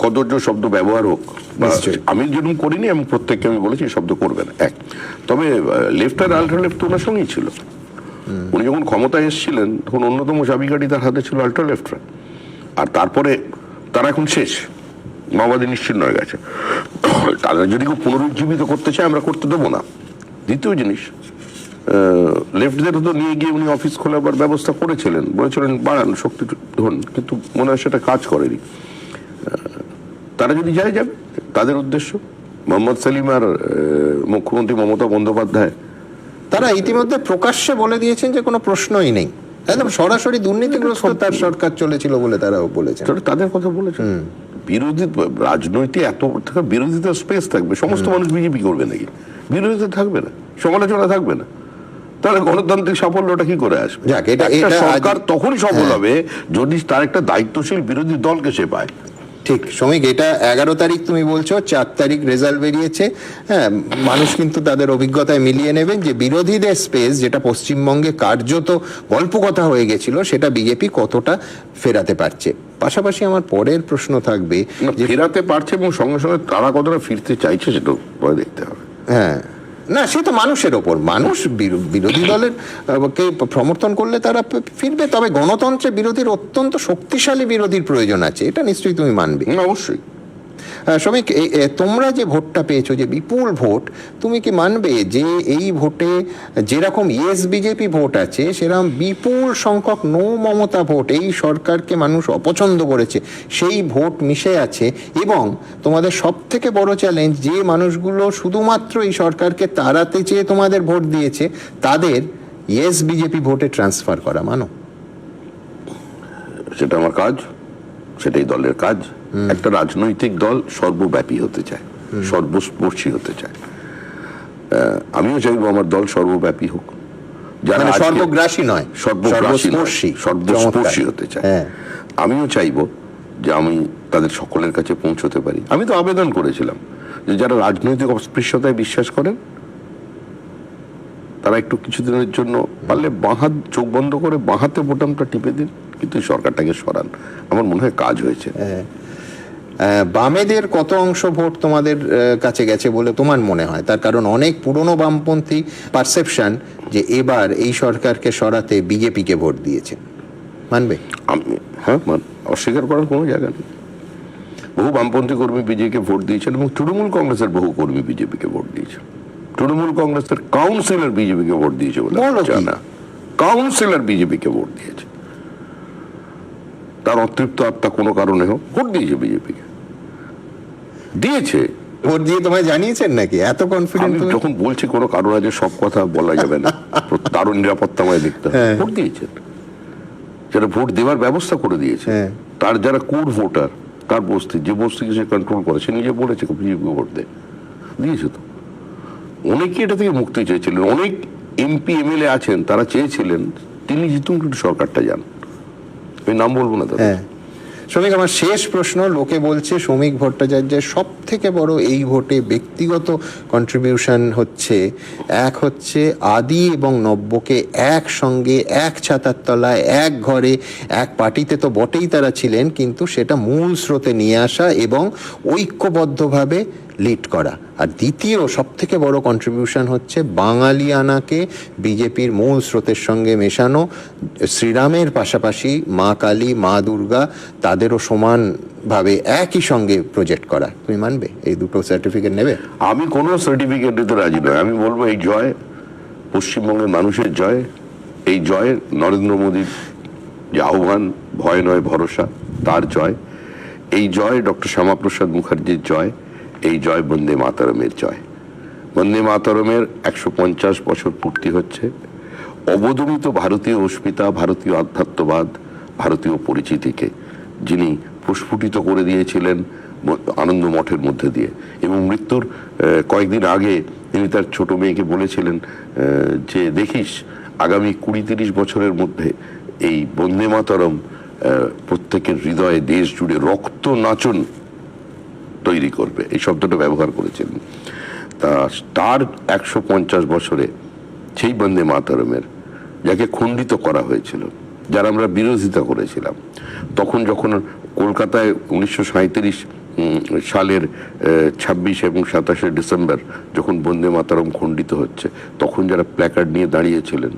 কদর্য শব্দ ব্যবহার হোক, আমি যেরকম করিনি, আমি প্রত্যেককে আমি বলেছি এই শব্দ করবে না। তবে লেফট আর আলট্রা লেফট তো ওনার সঙ্গেই ছিল। উনি যখন ক্ষমতায় এসেছিলেন তখন অন্যতম চাবিকাঠি তার হাতে ছিল আলট্রা লেফটরা, আর তারপরে তারা এখন শেষ, মাওবাদী নিশ্চিন্ন হয়ে গেছে। তারা যদি কেউ পুনরুজ্জীবিত করতে চায়, আমরা করতে দেবো না। দ্বিতীয় জিনিস, লেফটদের তো নিয়ে গিয়ে উনি অফিস খোলাবার ব্যবস্থা করেছিলেন, বলেছিলেন বাড়ান, শক্তি ধরুন, কিন্তু মনে হয় সেটা কাজ করেনি। তারা যদি যায় যাবে, তাদের উদ্দেশ্য। মোহাম্মদ সেলিম আর মুখ্যমন্ত্রী মমতা বন্দ্যোপাধ্যায় তারা ইতিমধ্যে প্রকাশ্যে বলে দিয়েছেন যে কোনো প্রশ্নই নেই, একদম সরাসরি দুর্নীতিগ্রস্ত তার সরকার চলেছিল বলে তারাও বলেছেন। তাদের কথা বলেছেন। বিরোধী রাজনৈতিক এত বিরোধিতার স্পেস থাকবে, সমস্ত মানুষ বিজেপি করবে নাকি? বিরোধিতা থাকবে না, সমালোচনা থাকবে না, তাহলে গণতান্ত্রিক সাফল্যটা কি করে আসবে? যাক, এটা সরকার তখনই সফল হবে যদি তার একটা দায়িত্বশীল বিরোধী দলকে সে পায়। ঠিক শ্রমিক, এটা 11 তারিখ তুমি বলছো, 4 তারিখ রেজাল্ট বেরিয়েছে। হ্যাঁ, মানুষ কিন্তু তাদের অভিজ্ঞতায় মিলিয়ে নেবেন যে বিরোধীদের স্পেস, যেটা পশ্চিমবঙ্গে কার্যত গল্প কথা হয়ে গেছিল, সেটা বিজেপি কতটা ফেরাতে পারছে। পাশাপাশি আমার পরের প্রশ্ন থাকবে যে ফেরাতে পারছে এবং সঙ্গে সঙ্গে তারা কতটা ফিরতে চাইছে সেটা পরে দেখতে হবে। হ্যাঁ, না সে তো মানুষের ওপর, মানুষ বিরোধী দলের কে সমর্থন করলে তারা ফিরবে, তবে গণতন্ত্রে বিরোধীর অত্যন্ত শক্তিশালী বিরোধীর প্রয়োজন আছে, এটা নিশ্চয়ই তুমি মানবে। অবশ্যই। শ্রমিক, তোমরা যে ভোটটা পেয়েছো, যে বিপুল ভোট, তুমি কি মানবে যে এই ভোটে যেরকম ইয়েস বিজেপি ভোট আছে, সেরকম বিপুল সংখ্যক নো মমতা ভোট, এই সরকারকে মানুষ অপছন্দ করেছে, সেই ভোট মিশে আছে? এবং তোমাদের সব থেকে বড় চ্যালেঞ্জ, যে মানুষগুলো শুধুমাত্র এই সরকারকে তাড়াতে চেয়ে তোমাদের ভোট দিয়েছে, তাদের ইয়েস বিজেপি ভোটে ট্রান্সফার করা, মানো? সেটা আমার কাজ, সেটাই দলের কাজ। একটা রাজনৈতিক দল সর্বব্যাপী হতে চায়, সর্বস্পর্শী হতে চায়। আমিও চাইবো আমার দল সর্বব্যাপী হোক, যারা সর্বগ্রাসী নয়, সর্বস্পর্শী হতে চায়। আমিও চাইবো যে আমি তাদের সকলের কাছে পৌঁছতে পারি। আমি তো আবেদন করেছিলাম যে যারা রাজনৈতিক অস্পৃশ্যতায় বিশ্বাস করেন, তারা একটু কিছুদিনের জন্য পারলে বাঁহাত, চোখ বন্ধ করে বাঁহাতে বোতামটা টিপে দিন, কিন্তু সরকারটাকে সরান। আমার মনে হয় কাজ হয়েছে। বামেদের কত অংশ ভোট তোমাদের কাছে গেছে বলে তোমার মনে হয়? তার কারণ অনেক পুরনো বামপন্থী পারসেপশন যে এবার এই সরকারকে সরাতে বিজেপিকে ভোট দিয়েছে, মানবে? হ্যাঁ, অস্বীকার করার কোনো জায়গা নেই। বহু বামপন্থী কর্মী বিজেপিকে ভোট দিয়েছেন এবং তৃণমূল কংগ্রেসের বহু কর্মী বিজেপিকে ভোট দিয়েছেন। তৃণমূল কংগ্রেসের কাউন্সিলর বিজেপিকে ভোট দিয়েছে বলে জানা, কাউন্সিলর বিজেপিকে ভোট দিয়েছে। তার অতৃপ্ত আত্মা কোনো কারণে হোক ভোট দিয়েছে বিজেপিকে, দিয়েছে। ভোট দিয়ে তোমায় জানিয়েছেন নাকি? এত কনফিডেন্ট? যখন বলছি কোনো কারণ আছে, সব কথা বলা যাবে না, দারুণ নিরাপত্তাময় দেখতে হবে। ভোট দিয়েছেন, যারা ভোট দেওয়ার ব্যবস্থা করে দিয়েছে, তার যারা কোর ভোটার, তার বস্তি, যে বস্তিকে সে কন্ট্রোল করে, সে নিজে বলেছে বিজেপিকে ভোট দিয়েছে। তো অনেকে এটা থেকে মুক্তি চেয়েছিলেন, অনেক এমপি এমএলএ আছেন, তারা চেয়েছিলেন তিনি জিতুন, কিন্তু সরকারটা যান। আমি নাম বলবো না তাদের। শ্রমিক, আমার শেষ প্রশ্ন, লোকে বলছে শ্রমিক ভট্টাচার্যের সব থেকে বড় এই ভোটে ব্যক্তিগত কন্ট্রিবিউশন হচ্ছে, এক হচ্ছে আদি এবং নব্যকে একসঙ্গে এক ছাতার তলায় এক ঘরে এক পার্টিতে তো বটেই তারা ছিলেন, কিন্তু সেটা মূল স্রোতে নিয়ে আসা এবং ঐক্যবদ্ধভাবে লিড করা। আর দ্বিতীয় সব থেকে বড় কন্ট্রিবিউশন হচ্ছে বাঙালিয়ানাকে বিজেপির মূল স্রোতের সঙ্গে মেশানো, শ্রীরামের পাশাপাশি মা কালী, মা দুর্গা, তাদেরও সমানভাবে একই সঙ্গে প্রজেক্ট করা। তুমি মানবে? এই দুটো সার্টিফিকেট নেবে? আমি কোনো সার্টিফিকেট দিতে রাজি নয়। আমি বলবো এই জয় পশ্চিমবঙ্গের মানুষের জয়, এই জয় নরেন্দ্র মোদীর যে আহ্বান, ভয় নয় ভরসা, তার জয়। এই জয় ডক্টর শ্যামাপ্রসাদ মুখার্জির জয়, এই জয় বন্দে মাতরমের জয়। বন্দে মাতরমের 150 বছর পূর্তি হচ্ছে। অবদমিত ভারতীয় অস্মিতা, ভারতীয় আধ্যাত্মবাদ, ভারতীয় পরিচিতিকে যিনি প্রস্ফুটিত করে দিয়েছিলেন আনন্দ মঠের মধ্যে দিয়ে, এবং মৃত্যুর কয়েকদিন আগে তিনি তার ছোট মেয়েকে বলেছিলেন যে দেখিস আগামী 20-30 বছরের মধ্যে এই বন্দে মাতরম প্রত্যেকের হৃদয়ে দেশ জুড়ে রক্ত নাচন তৈরি করবে, এই শব্দটা ব্যবহার করেছিলেন। তার 150 বছরে সেই বন্দে মাতরমের, যাকে খণ্ডিত করা হয়েছিল, যারা আমরা বিরোধিতা করেছিলাম, তখন যখন কলকাতায় 1937 সালের 26 এবং 27 ডিসেম্বর যখন বন্দে মাতরম খণ্ডিত হচ্ছে, তখন যারা প্ল্যাকার্ড নিয়ে দাঁড়িয়েছিলেন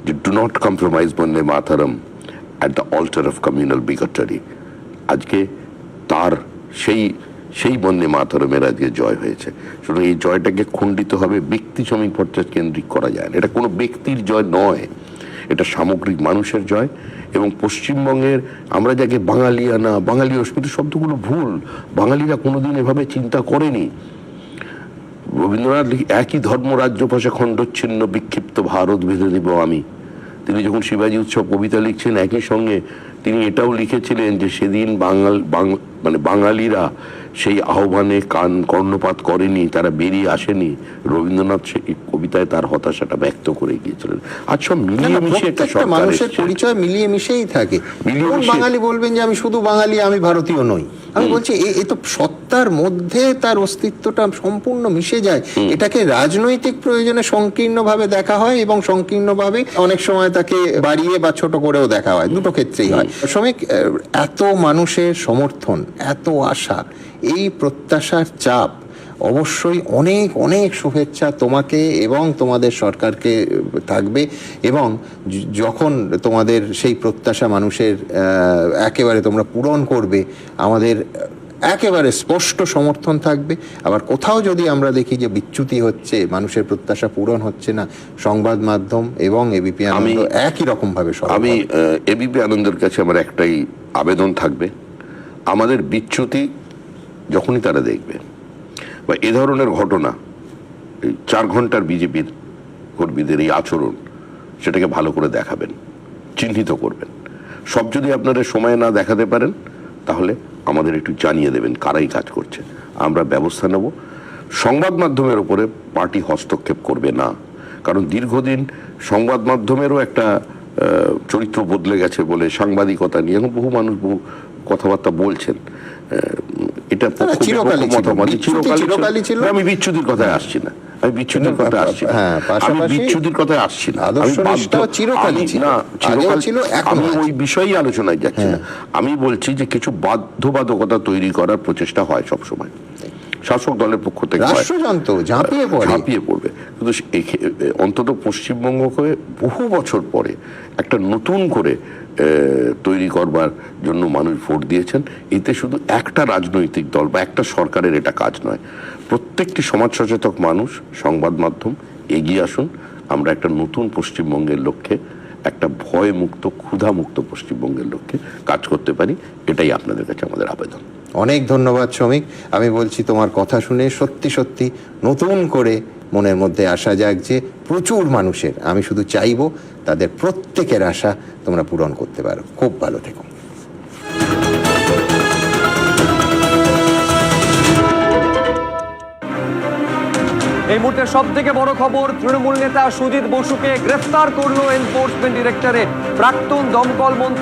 যে do not compromise Vande Mataram at the altar of communal bigotry, আজকে তার সেই বন্দে মাতরমের আজকে জয় হয়েছে। সুতরাং এই জয়টাকে খণ্ডিত হবে ব্যক্তি শ্রমিক ভট্টাচার্য কেন্দ্রিক করা যায় না। এটা কোনো ব্যক্তির জয় নয়, এটা সামগ্রিক মানুষের জয়, এবং পশ্চিমবঙ্গের আমরা যাকে বাঙালিয়ানা, বাঙালি অস্মিতা শব্দগুলো ভুল। বাঙালিরা কোনোদিন এভাবে চিন্তা করেনি। রবীন্দ্রনাথ একই ধর্ম রাজ্য পাশে খণ্ডচ্ছিন্ন বিক্ষিপ্ত ভারত বেঁধে নিব আমি। তিনি যখন শিবাজী উৎসব কবিতা লিখছেন একই সঙ্গে তিনি এটাও লিখেছিলেন যে সেদিন বাঙালিরা সেই আহ্বানে কর্ণপাত করেনি, তারা বেরিয়ে আসেনি। রবীন্দ্রনাথ সেই কবিতায় তার হতাশাটা ব্যক্ত করে গিয়েছিলেন। আর সব মিলিয়ে মিশিয়ে একটা প্রত্যেকটা মানুষের পরিচয় মিলিয়ে মিশেই থাকে। কোন বাঙালি বলবেন যে আমি শুধু বাঙালি, আমি ভারতীয় নই? আমি বলছি এ তো সত্তার মধ্যে তার অস্তিত্বটা সম্পূর্ণ মিশে যায়। এটাকে রাজনৈতিক প্রয়োজনে সংকীর্ণভাবে দেখা হয় এবং সংকীর্ণভাবে অনেক সময় তাকে বাড়িয়ে বা ছোট করেও দেখা হয়, দুটো ক্ষেত্রেই হয়। শ্রমিক, এত মানুষের সমর্থন, এত আশা, এই প্রত্যাশার চাপ, অবশ্যই অনেক অনেক শুভেচ্ছা তোমাকে এবং তোমাদের সরকারকে থাকবে। এবং যখন তোমাদের সেই প্রত্যাশা মানুষের একেবারে তোমরা পূরণ করবে, আমাদের একেবারে স্পষ্ট সমর্থন থাকবে। আবার কোথাও যদি আমরা দেখি যে বিচ্যুতি হচ্ছে, মানুষের প্রত্যাশা পূরণ হচ্ছে না, সংবাদ মাধ্যম এবং এবিপি আনন্দ একই রকম ভাবে। আমি এবিপি আনন্দের কাছে আমার একটাই আবেদন থাকবে, আমাদের বিচ্যুতি যখনই তারা দেখবে বা এ ধরনের ঘটনা, এই 4 ঘন্টার বিজেপির কর্মীদের এই আচরণ, সেটাকে ভালো করে দেখাবেন, চিহ্নিত করবেন। সব যদি আপনারা সময় না দেখাতে পারেন তাহলে আমাদের একটু জানিয়ে দেবেন কারাই কাজ করছে, আমরা ব্যবস্থা নেব। সংবাদ মাধ্যমের উপরে পার্টি হস্তক্ষেপ করবে না, কারণ দীর্ঘদিন সংবাদ মাধ্যমেরও একটা চরিত্র বদলে গেছে বলে সাংবাদিকতা নিয়ে এখন বহু মানুষ বহু কথাবার্তা বলছেন। এটা চিরকালই ছিল। আমি বিচ্যুতির কথায় আসছি না, আমি বিচ্যুতির কথায় আসছি না, আমি বিচ্যুতির কথায় আসছি না, আমি ওই বিষয়েই আলোচনায় যাচ্ছি না। আমি বলছি যে কিছু বাধ্যবাধকতা তৈরি করার প্রচেষ্টা হয় সবসময়, শাসক দলের পক্ষ থেকে ঝাঁপিয়ে পড়বে। কিন্তু অন্তত পশ্চিমবঙ্গ হয়ে বহু বছর পরে একটা নতুন করে তৈরি করবার জন্য মানুষ ভোট দিয়েছেন। এতে শুধু একটা রাজনৈতিক দল বা একটা সরকারের এটা কাজ নয়, প্রত্যেকটি সমাজ সচেতন মানুষ, সংবাদ মাধ্যম এগিয়ে আসুন। আমরা একটা নতুন পশ্চিমবঙ্গের লক্ষ্যে, একটা ভয়মুক্ত ক্ষুধামুক্ত পশ্চিমবঙ্গের লক্ষ্যে কাজ করতে পারি, এটাই আপনাদের কাছে আমাদের আবেদন। অনেক ধন্যবাদ শ্রমিক। আমি বলছি তোমার কথা শুনে সত্যি সত্যি নতুন করে মনের মধ্যে আশা জাগছে প্রচুর মানুষের। আমি শুধু চাইবো তাদের প্রত্যেকের আশা তোমরা পূরণ করতে পারো। খুব ভালো থেকো। এই মুহূর্তে সব থেকে বড় খবর, তৃণমূল নেতা সুজিত বসুকে গ্রেফতার করলো এনফোর্সমেন্ট ডিরেক্টরেট। প্রাক্তন দমকল মন্ত্রী